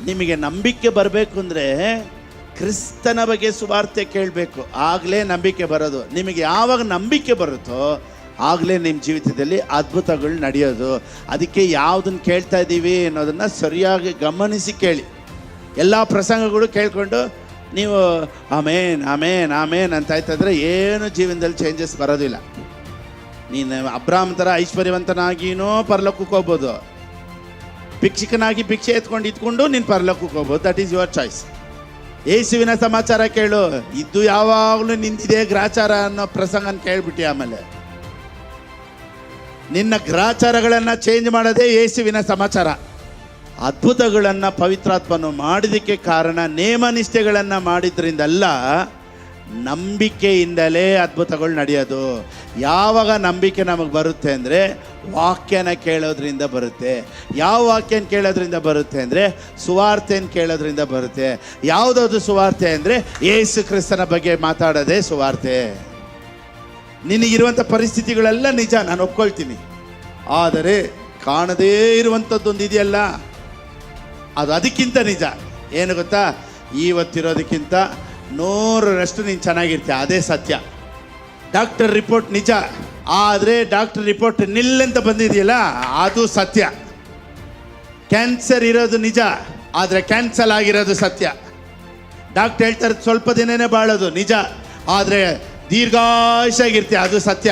ನಿಮಗೆ ನಂಬಿಕೆ ಬರಬೇಕು ಅಂದರೆ ಕ್ರಿಸ್ತನ ಬಗ್ಗೆ ಸುವಾರ್ತೆ ಕೇಳಬೇಕು, ಆಗಲೇ ನಂಬಿಕೆ ಬರೋದು. ನಿಮಗೆ ಯಾವಾಗ ನಂಬಿಕೆ ಬರುತ್ತೋ ಆಗಲೇ ನಿಮ್ಮ ಜೀವಿತದಲ್ಲಿ ಅದ್ಭುತಗಳು ನಡೆಯೋದು. ಅದಕ್ಕೆ ಯಾವುದನ್ನು ಕೇಳ್ತಾ ಇದ್ದೀವಿ ಅನ್ನೋದನ್ನು ಸರಿಯಾಗಿ ಗಮನಿಸಿ ಕೇಳಿ. ಎಲ್ಲ ಪ್ರಸಂಗಗಳು ಕೇಳಿಕೊಂಡು ನೀವು ಆಮೇನ್ ಆಮೇನ್ ಆಮೇನ್ ಅಂತ ಆಯ್ತಂದರೆ ಏನು ಜೀವನದಲ್ಲಿ ಚೇಂಜಸ್ ಬರೋದಿಲ್ಲ. ನೀನು ಅಬ್ರಾಮ್ ಥರ ಐಶ್ವರ್ಯವಂತನಾಗಿನೂ ಪರಲೋಕಕ್ಕೆ ಹೋಗ್ಬೋದು, ಭಿಕ್ಷಕನಾಗಿ ಭಿಕ್ಷೆ ಇದ್ಕೊಂಡು ನೀನು ಪರಲೋಕಕ್ಕೆ ಹೋಗ್ಬೋದು. That is your choice. ಯೇಸುವಿನ ಸಮಾಚಾರ ಕೇಳು, ಇದು ಯಾವಾಗಲೂ ನಿಂದಿದೆ ಗ್ರಾಚಾರ ಅನ್ನೋ ಪ್ರಸಂಗನ ಕೇಳ್ಬಿಟ್ಟು ಆಮೇಲೆ ನಿನ್ನ ಗ್ರಾಚಾರಗಳನ್ನು ಚೇಂಜ್ ಮಾಡೋದೇ ಯೇಸುವಿನ ಸಮಾಚಾರ. ಅದ್ಭುತಗಳನ್ನು ಪವಿತ್ರಾತ್ಮನು ಮಾಡಿದಕ್ಕೆ ಕಾರಣ ನೇಮನಿಷ್ಠೆಗಳನ್ನು ಮಾಡಿದ್ರಿಂದಲ್ಲ, ನಂಬಿಕೆಯಿಂದಲೇ ಅದ್ಭುತಗಳು ನಡೆಯೋದು. ಯಾವಾಗ ನಂಬಿಕೆ ನಮಗೆ ಬರುತ್ತೆ ಅಂದರೆ ವಾಕ್ಯನ ಕೇಳೋದ್ರಿಂದ ಬರುತ್ತೆ. ಯಾವ ವಾಕ್ಯನ ಕೇಳೋದ್ರಿಂದ ಬರುತ್ತೆ ಅಂದರೆ ಸುವಾರ್ತೆನ ಕೇಳೋದ್ರಿಂದ ಬರುತ್ತೆ. ಯಾವುದಾದ್ರು ಸುವಾರ್ತೆ ಅಂದರೆ ಯೇಸು ಕ್ರಿಸ್ತನ ಬಗ್ಗೆ ಮಾತಾಡೋದೇ ಸುವಾರ್ತೆ. ನಿನಗಿರುವಂಥ ಪರಿಸ್ಥಿತಿಗಳೆಲ್ಲ ನಿಜ, ನಾನು ಒಪ್ಕೊಳ್ತೀನಿ. ಆದರೆ ಕಾಣದೇ ಇರುವಂಥದ್ದೊಂದು ಇದೆಯಲ್ಲ, ಅದು ಅದಕ್ಕಿಂತ ನಿಜ. ಏನು ಗೊತ್ತಾ, ಇವತ್ತಿರೋದಕ್ಕಿಂತ 100ರಷ್ಟು ನೀನು ಚೆನ್ನಾಗಿರ್ತೀಯ, ಅದೇ ಸತ್ಯ. ಡಾಕ್ಟರ್ ರಿಪೋರ್ಟ್ ನಿಜ, ಆದರೆ ಡಾಕ್ಟರ್ ರಿಪೋರ್ಟ್ ನಿಲ್ಲಂತ ಬಂದಿದೆಯಲ್ಲ ಅದು ಸತ್ಯ. ಕ್ಯಾನ್ಸರ್ ಇರೋದು ನಿಜ, ಆದರೆ ಕ್ಯಾನ್ಸಲ್ ಆಗಿರೋದು ಸತ್ಯ. ಡಾಕ್ಟರ್ ಹೇಳ್ತಾರೆ ಸ್ವಲ್ಪ ದಿನನೇ ಬಾಳೋದು ನಿಜ, ಆದರೆ ದೀರ್ಘಾಯುಷಾಗಿರ್ತೀಯ, ಅದು ಸತ್ಯ.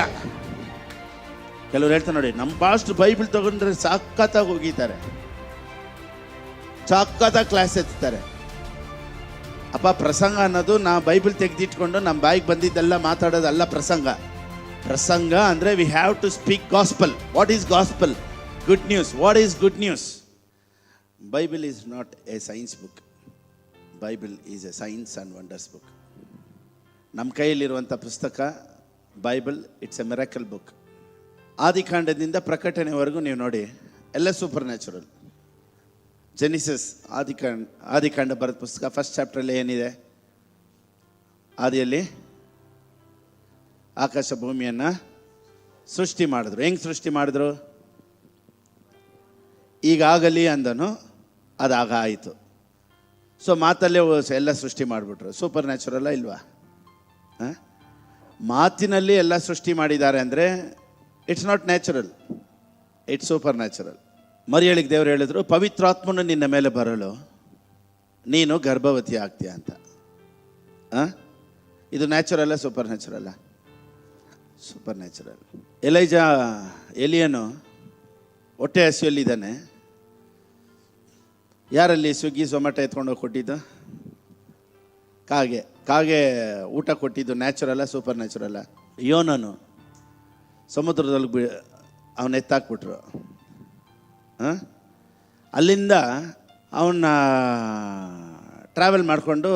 ಕೆಲವ್ರು ಹೇಳ್ತಾರೆ ನೋಡಿ, ನಮ್ಮ ಪಾಸ್ಟ್ ಬೈಬಲ್ ತಗೊಂಡ್ರೆ ಸಖತ್ತಾಗಿ ಹೋಗಿದ್ದಾರೆ, ಸಖತ್ತಾಗಿ ಕ್ಲಾಸ್ ಎತ್ತಾರೆ. ಅಪ್ಪ, ಪ್ರಸಂಗ ಅನ್ನೋದು ನಾ ಬೈಬಲ್ ತೆಗೆದಿಟ್ಕೊಂಡು ನಮ್ಮ ಬಾಯಿಗೆ ಬಂದಿದ್ದೆಲ್ಲ ಮಾತಾಡೋದಲ್ಲ ಪ್ರಸಂಗ. ಪ್ರಸಂಗ ಅಂದರೆ we have to speak gospel. What is gospel? Good news. What is good news? Bible is not a science book. Bible is a science and wonders book. ನಮ್ಮ ಕೈಯಲ್ಲಿರುವಂಥ ಪುಸ್ತಕ Bible, it's a miracle book. ಆದಿಕಾಂಡದಿಂದ ಪ್ರಕಟಣೆವರೆಗೂ ನೀವು ನೋಡಿ, ಎಲ್ಲ super natural. Genesis, ಆದಿಕಾಂಡ ಬರೆದ ಪುಸ್ತಕ, ಫಸ್ಟ್ ಚಾಪ್ಟ್ರಲ್ಲಿ ಏನಿದೆ? ಆದಿಯಲ್ಲಿ ಆಕಾಶ ಭೂಮಿಯನ್ನು ಸೃಷ್ಟಿ ಮಾಡಿದ್ರು. ಹೆಂಗೆ ಸೃಷ್ಟಿ ಮಾಡಿದ್ರು? ಈಗಾಗಲಿ ಅಂದನು, ಅದಾಗ ಆಯಿತು. ಸೊ ಮಾತಲ್ಲೇ ಎಲ್ಲ ಸೃಷ್ಟಿ ಮಾಡಿಬಿಟ್ರು. ಸೂಪರ್ ನ್ಯಾಚುರಲ್ಲ ಇಲ್ವಾ? ಮಾತಿನಲ್ಲಿ ಎಲ್ಲ ಸೃಷ್ಟಿ ಮಾಡಿದ್ದಾರೆ ಅಂದರೆ it's not natural, it's supernatural. ಮರಿಯಳಿಗೆ ದೇವರು ಹೇಳಿದ್ರು, ಪವಿತ್ರಾತ್ಮನು ನಿನ್ನ ಮೇಲೆ ಬರಲು ನೀನು ಗರ್ಭವತಿ ಆಗ್ತೀಯ ಅಂತ. ಇದು ನ್ಯಾಚುರಲ್ಲ, ಸೂಪರ್ ನ್ಯಾಚುರಲ್ಲ? Supernatural. ಎಲಿಯನು ಹೊಟ್ಟೆ ಹಸಿಯಲ್ಲಿದ್ದಾನೆ. ಯಾರಲ್ಲಿ ಸ್ವಿಗ್ಗಿ ಝೊಮ್ಯಾಟೊ ಎತ್ಕೊಂಡೋಗಿ ಕೊಟ್ಟಿದ್ದು? ಕಾಗೆ ಊಟ ಕೊಟ್ಟಿದ್ದು ನ್ಯಾಚುರಲ್ಲ, ಸೂಪರ್ ನ್ಯಾಚುರಲ್ಲ? ಯೋನನು ಸಮುದ್ರದಲ್ಲಿ ಅವನ್ನ ಎತ್ತಾಕ್ಬಿಟ್ರು. ಅಲ್ಲಿಂದ ಅವನ್ನ ಟ್ರಾವೆಲ್ ಮಾಡಿಕೊಂಡು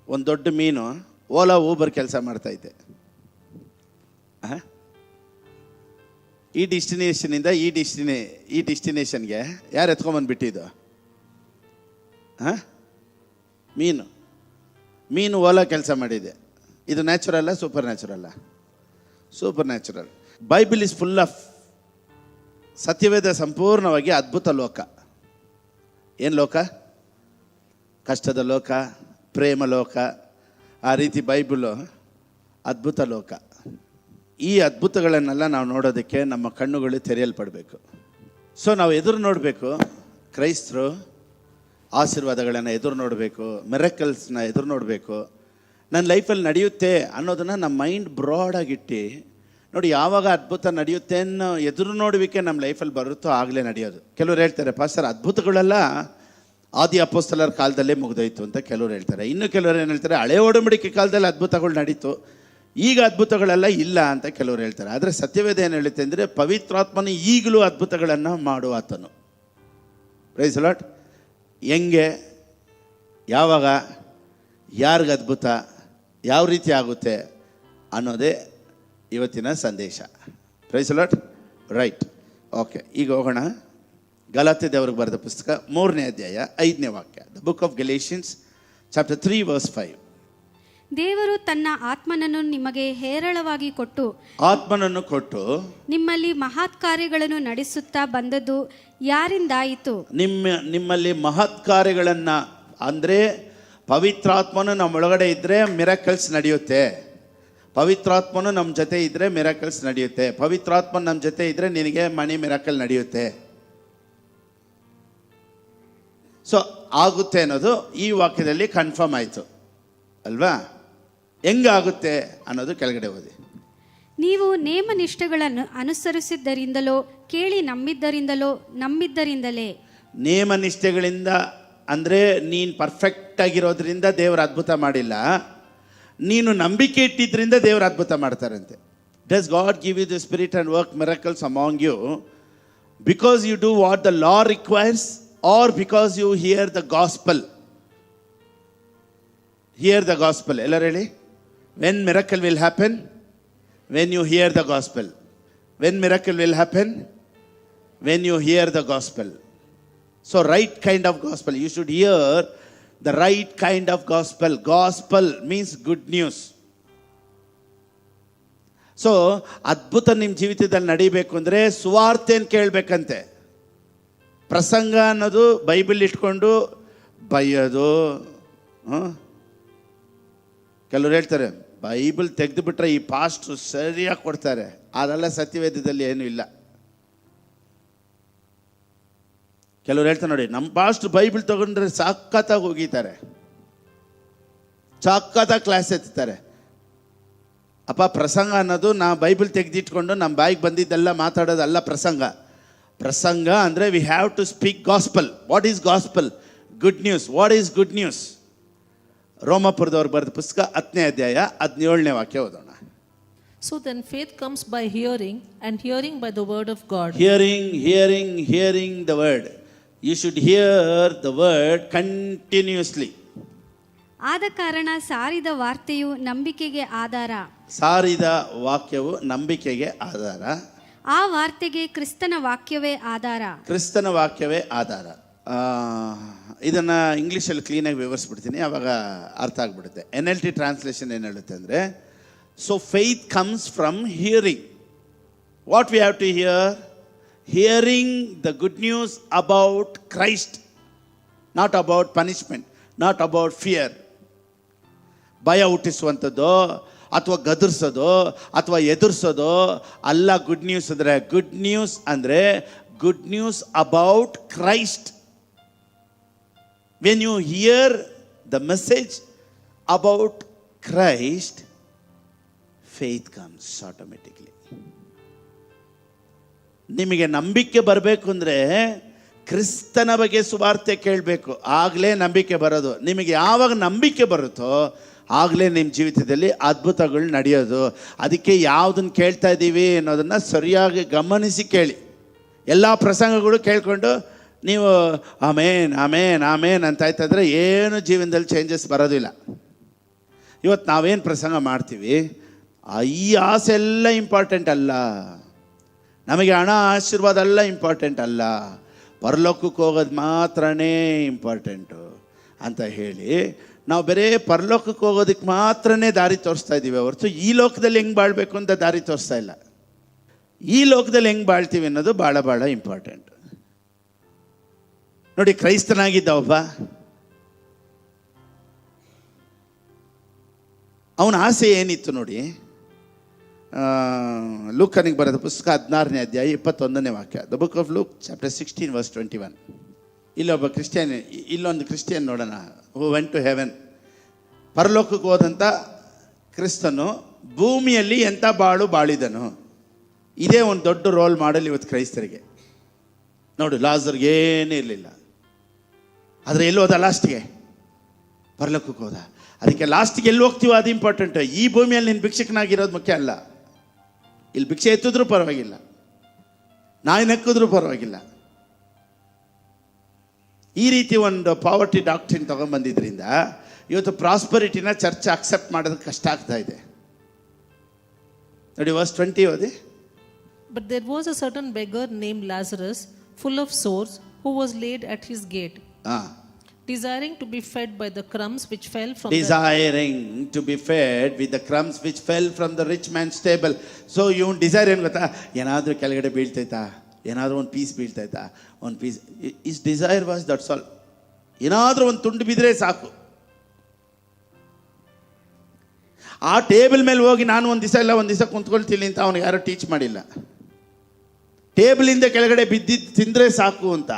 ಒಂದು ದೊಡ್ಡ ಮೀನು ಓಲಾ ಊಬರ್ ಕೆಲಸ ಮಾಡ್ತಾಯಿದ್ದೆ. ಈ ಡೆಸ್ಟಿನೇಷನಿಂದ ಈ ಡೆಸ್ಟಿನೇಷನ್ಗೆ ಯಾರು ಎತ್ಕೊಂಬಂದುಬಿಟ್ಟಿದ್ದು? ಮೀನು ಓಲಾ ಕೆಲಸ ಮಾಡಿದೆ. ಇದು ನ್ಯಾಚುರಲ್ಲ, ಸೂಪರ್ ನ್ಯಾಚುರಲ್ಲ? Supernatural. Bible is full of ಸತ್ಯವೇದ, ಸಂಪೂರ್ಣವಾಗಿ ಅದ್ಭುತ ಲೋಕ. ಏನು ಲೋಕ? ಕಷ್ಟದ ಲೋಕ, ಪ್ರೇಮ ಲೋಕ. ಆ ರೀತಿ ಬೈಬಲು ಅದ್ಭುತ ಲೋಕ. ಈ ಅದ್ಭುತಗಳನ್ನೆಲ್ಲ ನಾವು ನೋಡೋದಕ್ಕೆ ನಮ್ಮ ಕಣ್ಣುಗಳು ತೆರೆಯಲ್ಪಡಬೇಕು. ಸೊ ನಾವು ಎದುರು ನೋಡಬೇಕು. ಕ್ರೈಸ್ತರು ಆಶೀರ್ವಾದಗಳನ್ನು ಎದುರು ನೋಡಬೇಕು, ಮಿರಾಕಲ್ಸ್ನ ಎದುರು ನೋಡಬೇಕು. ನನ್ನ ಲೈಫಲ್ಲಿ ನಡೆಯುತ್ತೆ ಅನ್ನೋದನ್ನು ನಮ್ಮ ಮೈಂಡ್ ಬ್ರಾಡಾಗಿಟ್ಟು ನೋಡಿ, ಯಾವಾಗ ಅದ್ಭುತ ನಡೆಯುತ್ತೆ ಅನ್ನೋ ಎದುರು ನೋಡುವಿಕೆ ನಮ್ಮ ಲೈಫಲ್ಲಿ ಬರುತ್ತೋ ಆಗಲೇ ನಡೆಯೋದು. ಕೆಲವರು ಹೇಳ್ತಾರೆ, ಪಾಸ್ಟರ್ ಅದ್ಭುತಗಳೆಲ್ಲ ಆದಿ ಅಪೊಸ್ತಲರ ಕಾಲದಲ್ಲೇ ಮುಗಿದೋಯ್ತು ಅಂತ ಕೆಲವರು ಹೇಳ್ತಾರೆ. ಇನ್ನು ಕೆಲವರು ಏನು ಹೇಳ್ತಾರೆ, ಹಳೆ ಒಡಂಬಡಿಕೆ ಕಾಲದಲ್ಲಿ ಅದ್ಭುತಗಳು ನಡೀತು, ಈಗ ಅದ್ಭುತಗಳೆಲ್ಲ ಇಲ್ಲ ಅಂತ ಕೆಲವರು ಹೇಳ್ತಾರೆ. ಆದರೆ ಸತ್ಯವೇದ ಏನು ಹೇಳುತ್ತೆ ಅಂದರೆ, ಪವಿತ್ರಾತ್ಮನು ಈಗಲೂ ಅದ್ಭುತಗಳನ್ನು ಮಾಡುವ ಆತನು. Praise Lord. ಹೆಂಗೆ, ಯಾವಾಗ, ಯಾರಿಗೆ ಅದ್ಭುತ, ಯಾವ ರೀತಿ ಆಗುತ್ತೆ ಅನ್ನೋದೇ ಇವತ್ತಿನ ಸಂದೇಶ. Praise Lord. Right, okay. ಈಗ ಹೋಗೋಣ ಗಲಾತ್ಯ ದೇವರಿಗೆ ಬರೆದ ಪುಸ್ತಕ 3ನೇ ಅಧ್ಯಾಯ 5ನೇ ವಾಕ್ಯ. The book of Galatians chapter 3 verse 5. ದೇವರು ತನ್ನ ಆತ್ಮನನ್ನು ನಿಮಗೆ ಹೇರಳವಾಗಿ ಕೊಟ್ಟು ಆತ್ಮನನ್ನು ಕೊಟ್ಟು ನಿಮ್ಮಲ್ಲಿ ಮಹತ್ ಕಾರ್ಯಗಳನ್ನು ನಡೆಸುತ್ತಾ ಬಂದದ್ದು ಯಾರಿಂದಾಯಿತು? ನಿಮ್ಮಲ್ಲಿ ಮಹತ್ ಕಾರ್ಯಗಳನ್ನು ಅಂದರೆ ಪವಿತ್ರಾತ್ಮನು ನಮ್ಮೊಳಗಡೆ ಇದ್ದರೆ ಮಿರಾಕಲ್ಸ್ ನಡೆಯುತ್ತೆ. ಪವಿತ್ರಾತ್ಮನು ನಮ್ಮ ಜೊತೆ ಇದ್ದರೆ ಮಿರಾಕಲ್ಸ್ ನಡೆಯುತ್ತೆ. ಪವಿತ್ರಾತ್ಮ ನಮ್ಮ ಜೊತೆ ಇದ್ದರೆ ನಿನಗೆ ಮನಿ ಮಿರಾಕಲ್ ನಡೆಯುತ್ತೆ. ಸೊ ಆಗುತ್ತೆ ಅನ್ನೋದು ಈ ವಾಕ್ಯದಲ್ಲಿ ಕನ್ಫರ್ಮ್ ಆಯಿತು ಅಲ್ವಾ? ಹೆಂಗಾಗುತ್ತೆ ಅನ್ನೋದು ಕೆಳಗಡೆ ಓದಿ. ನೀವು ನೇಮ ನಿಷ್ಠೆಗಳನ್ನು ಅನುಸರಿಸಿದ್ದರಿಂದಲೋ ಕೇಳಿ ನಂಬಿದ್ದರಿಂದಲೇ. ನೇಮ ನಿಷ್ಠೆಗಳಿಂದ ಅಂದರೆ ನೀನು ಪರ್ಫೆಕ್ಟ್ ಆಗಿರೋದ್ರಿಂದ ದೇವರು ಅದ್ಭುತ ಮಾಡಿಲ್ಲ, ನೀನು ನಂಬಿಕೆ ಇಟ್ಟಿದ್ರಿಂದ ದೇವರು ಅದ್ಭುತ ಮಾಡ್ತಾರಂತೆ. Does God give you the spirit and work miracles among you because you do what the law requires or because you hear the gospel? Hear the gospel. ಎಲ್ಲರೂ ಹೇಳಿ. When miracle will happen? When you hear the gospel. When miracle will happen? When you hear the gospel. So right kind of gospel. You should hear the right kind of gospel. Gospel means good news. So ಅದ್ಭುತ ನಿಮ್ಮ ಜೀವಿತದಲ್ಲಿ ನಡೀಬೇಕು ಅಂದರೆ ಸುವಾರ್ತೆಯನ್ನು ಕೇಳಬೇಕಂತೆ. ಪ್ರಸಂಗ ಅನ್ನೋದು Bible ಇಟ್ಕೊಂಡು ಬೈಯೋದು. ಕೆಲವ್ರು ಹೇಳ್ತಾರೆ ಬೈಬಲ್ ತೆಗೆದು ಬಿಟ್ರೆ ಈ ಪಾಸ್ಟ್ರು ಸರಿಯಾಗಿ ಕೊಡ್ತಾರೆ. ಅದೆಲ್ಲ ಸತ್ಯವೇದದಲ್ಲಿ ಏನೂ ಇಲ್ಲ. ಕೆಲವ್ರು ಹೇಳ್ತಾರೆ ನೋಡಿ, ನಮ್ಮ ಪಾಸ್ಟ್ರು ಬೈಬಲ್ ತೊಗೊಂಡ್ರೆ ಸಖತ್ತಾಗಿ ಹೋಗಿದ್ದಾರೆ, ಸಖತ್ತಾಗಿ ಕ್ಲಾಸ್ ಎತ್ತಾರೆ. ಅಪ್ಪ ಪ್ರಸಂಗ ಅನ್ನೋದು ನಾ ಬೈಬಲ್ ತೆಗೆದಿಟ್ಕೊಂಡು ನಮ್ಮ ಬಾಯಿಗೆ ಬಂದಿದ್ದೆಲ್ಲ ಮಾತಾಡೋದಲ್ಲ ಪ್ರಸಂಗ. ಪ್ರಸಂಗ ಅಂದರೆ we have to speak gospel. What is gospel? Good news. What is good news? ರೋಮಾಪುರದವ್ರು ಬರೆದ ಪುಸ್ತಕ 10ನೇ ಅಧ್ಯಾಯ 17ನೇ ವಾಕ್ಯ ಓದೋಣ. So then faith comes by hearing, and hearing by the word of God. Hearing the word. You should hear the word continuously. ಆದ ಕಾರಣ ಸಾರಿದ ವಾರ್ತೆಯು ನಂಬಿಕೆಗೆ ಆಧಾರ. ಸಾರಿದ ವಾಕ್ಯವು ನಂಬಿಕೆಗೆ ಆಧಾರ. ಆ ವಾರ್ತೆಗೆ ಕ್ರಿಸ್ತನ ವಾಕ್ಯವೇ ಆಧಾರ. ಕ್ರಿಸ್ತನ ವಾಕ್ಯವೇ ಆಧಾರ. ಇದನ್ನು ಇಂಗ್ಲೀಷಲ್ಲಿ ಕ್ಲೀನಾಗಿ ವಿವರಿಸ್ಬಿಡ್ತೀನಿ, ಆವಾಗ ಅರ್ಥ ಆಗಿಬಿಡುತ್ತೆ. NLT ಟ್ರಾನ್ಸ್ಲೇಷನ್ ಏನು ಹೇಳುತ್ತೆ ಅಂದರೆ, so faith comes from hearing. What we have to hear? Hearing the good news about Christ, not about punishment, not about fear. ಭಯ ಹುಟ್ಟಿಸುವಂಥದ್ದು ಅಥವಾ ಗದರ್ಸೋದು ಅಥವಾ ಎದುರಿಸೋದು ಅಲ್ಲ ಗುಡ್ ನ್ಯೂಸ್ ಅಂದರೆ. ಗುಡ್ ನ್ಯೂಸ್ ಅಂದರೆ good news about Christ. When you hear the message about Christ, faith comes automatically. ನಿಮಗೆ ನಂಬಿಕೆ ಬರಬೇಕು ಅಂದರೆ ಕ್ರಿಸ್ತನ ಬಗ್ಗೆ ಸುವಾರ್ತೆ ಕೇಳಬೇಕು, ಆಗಲೇ ನಂಬಿಕೆ ಬರೋದು. ನಿಮಗೆ ಯಾವಾಗ ನಂಬಿಕೆ ಬರುತ್ತೋ ಆಗಲೇ ನಿಮ್ಮ ಜೀವಿತದಲ್ಲಿ ಅದ್ಭುತಗಳು ನಡೆಯೋದು. ಅದಕ್ಕೆ ಯಾವುದನ್ನು ಕೇಳ್ತಾ ಇದ್ದೀವಿ ಅನ್ನೋದನ್ನು ಸರಿಯಾಗಿ ಗಮನಿಸಿ ಕೇಳಿ. ಎಲ್ಲ ಪ್ರಸಂಗಗಳು ಕೇಳಿಕೊಂಡು ನೀವು ಆಮೇನ್ ಆಮೇನ್ ಆಮೇನ್ ಅಂತ ಆಯ್ತಾದರೆ ಏನು ಜೀವನದಲ್ಲಿ ಚೇಂಜಸ್ ಬರೋದಿಲ್ಲ. ಇವತ್ತು ನಾವೇನು ಪ್ರಸಂಗ ಮಾಡ್ತೀವಿ, ಈ ಆಸೆ ಎಲ್ಲ ಇಂಪಾರ್ಟೆಂಟ್ ಅಲ್ಲ. ನಮಗೆ ಹಣ ಆಶೀರ್ವಾದ ಎಲ್ಲ ಇಂಪಾರ್ಟೆಂಟ್ ಅಲ್ಲ, ಪರಲೋಕಕ್ಕೆ ಹೋಗೋದು ಮಾತ್ರನೇ ಇಂಪಾರ್ಟೆಂಟು ಅಂತ ಹೇಳಿ ನಾವು ಬರೀ ಪರಲೋಕಕ್ಕೆ ಹೋಗೋದಕ್ಕೆ ಮಾತ್ರನೇ ದಾರಿ ತೋರಿಸ್ತಾ ಇದ್ದೀವಿ ಹೊರತು ಈ ಲೋಕದಲ್ಲಿ ಹೆಂಗೆ ಬಾಳಬೇಕು ಅಂತ ದಾರಿ ತೋರಿಸ್ತಾ ಇಲ್ಲ. ಈ ಲೋಕದಲ್ಲಿ ಹೆಂಗೆ ಬಾಳ್ತೀವಿ ಅನ್ನೋದು ಭಾಳ ಭಾಳ ಇಂಪಾರ್ಟೆಂಟ್. ನೋಡಿ, ಕ್ರೈಸ್ತನಾಗಿದ್ದ ಒಬ್ಬ, ಅವನ ಆಸೆ ಏನಿತ್ತು ನೋಡಿ. ಲೂಕನಿಗೆ ಬರೆದ ಪುಸ್ತಕ 16ನೇ ಅಧ್ಯಾಯ 21ನೇ ವಾಕ್ಯ. The book of Luke chapter 16 verse 21. ಇಲ್ಲೊಂದು ಕ್ರಿಶ್ಚಿಯನ್ ನೋಡೋಣ. Who went to heaven. ಪರಲೋಕಕ್ಕೆ ಹೋದಂಥ ಕ್ರಿಸ್ತನು ಭೂಮಿಯಲ್ಲಿ ಎಂಥ ಬಾಳಿದನು. ಇದೇ ಒಂದು ದೊಡ್ಡ ರೋಲ್ ಮಾಡಲ್ ಇವತ್ತು ಕ್ರೈಸ್ತರಿಗೆ. ನೋಡು, ಲಾಜರ್ಗೆ ಏನೂ ಇರಲಿಲ್ಲ, ಆದರೆ ಎಲ್ಲಿ ಹೋದ? ಲಾಸ್ಟಿಗೆ ಪರಲೋಕಕ್ಕೆ ಹೋದ. ಅದಕ್ಕೆ ಲಾಸ್ಟಿಗೆ ಎಲ್ಲಿ ಹೋಗ್ತೀವೋ ಅದು ಇಂಪಾರ್ಟೆಂಟ್. ಈ ಭೂಮಿಯಲ್ಲಿ ನೀನು ಭಿಕ್ಷಕನಾಗಿರೋದು ಮುಖ್ಯ ಅಲ್ಲ. ಇಲ್ಲಿ ಭಿಕ್ಷೆ ಎತ್ತಿದ್ರೂ ಪರವಾಗಿಲ್ಲ, ನಾಯಿ ನಕ್ಕಿದ್ರೂ ಪರವಾಗಿಲ್ಲ. ಈ ರೀತಿ ಒಂದು ಪಾವರ್ಟಿ ಡಾಕ್ಟ್ರಿನ್ ತೊಗೊಂಡ್ಬಂದಿದ್ದರಿಂದ ಇವತ್ತು ಪ್ರಾಸ್ಪರಿಟಿನ ಚರ್ಚ್ ಅಕ್ಸೆಪ್ಟ್ ಮಾಡೋದಕ್ಕೆ ಕಷ್ಟ ಆಗ್ತಾ ಇದೆ. ನೋಡಿ, ವರ್ಸ್ 20 ಓದಿ. But there was a certain beggar named Lazarus, full of sores, who was laid at his gate. desiring to be fed by the crumbs which fell from the desiring to be fed with the crumbs which fell from the rich man's table. So even desire ಏನು ಗೊತ್ತಾ, ಏನಾದರೂ ಕೆಳಗಡೆ ಬೀಳ್ತೈತಾ, ಏನಾದರೂ ಒಂದು piece ಬೀಳ್ತೈತಾ, ಒಂದು piece. Is desire was that's all. ಏನಾದರೂ ಒಂದು ತುಂಡು ಬಿದ್ದರೆ ಸಾಕು. ಆ ಟೇಬಲ್ ಮೇಲೆ ಹೋಗಿ ನಾನು ಒಂದು ದಿವಸ ಕುಂತ್ಕೊಳ್ತೀನಿ ಅಂತ ಅವನಿಗೆ ಯಾರು ಟೀಚ್ ಮಾಡಿಲ್ಲ. ಟೇಬಲಿಂದ ಕೆಳಗಡೆ ಬಿದ್ದಿದ್ದು ತಿಂದರೆ ಸಾಕು ಅಂತ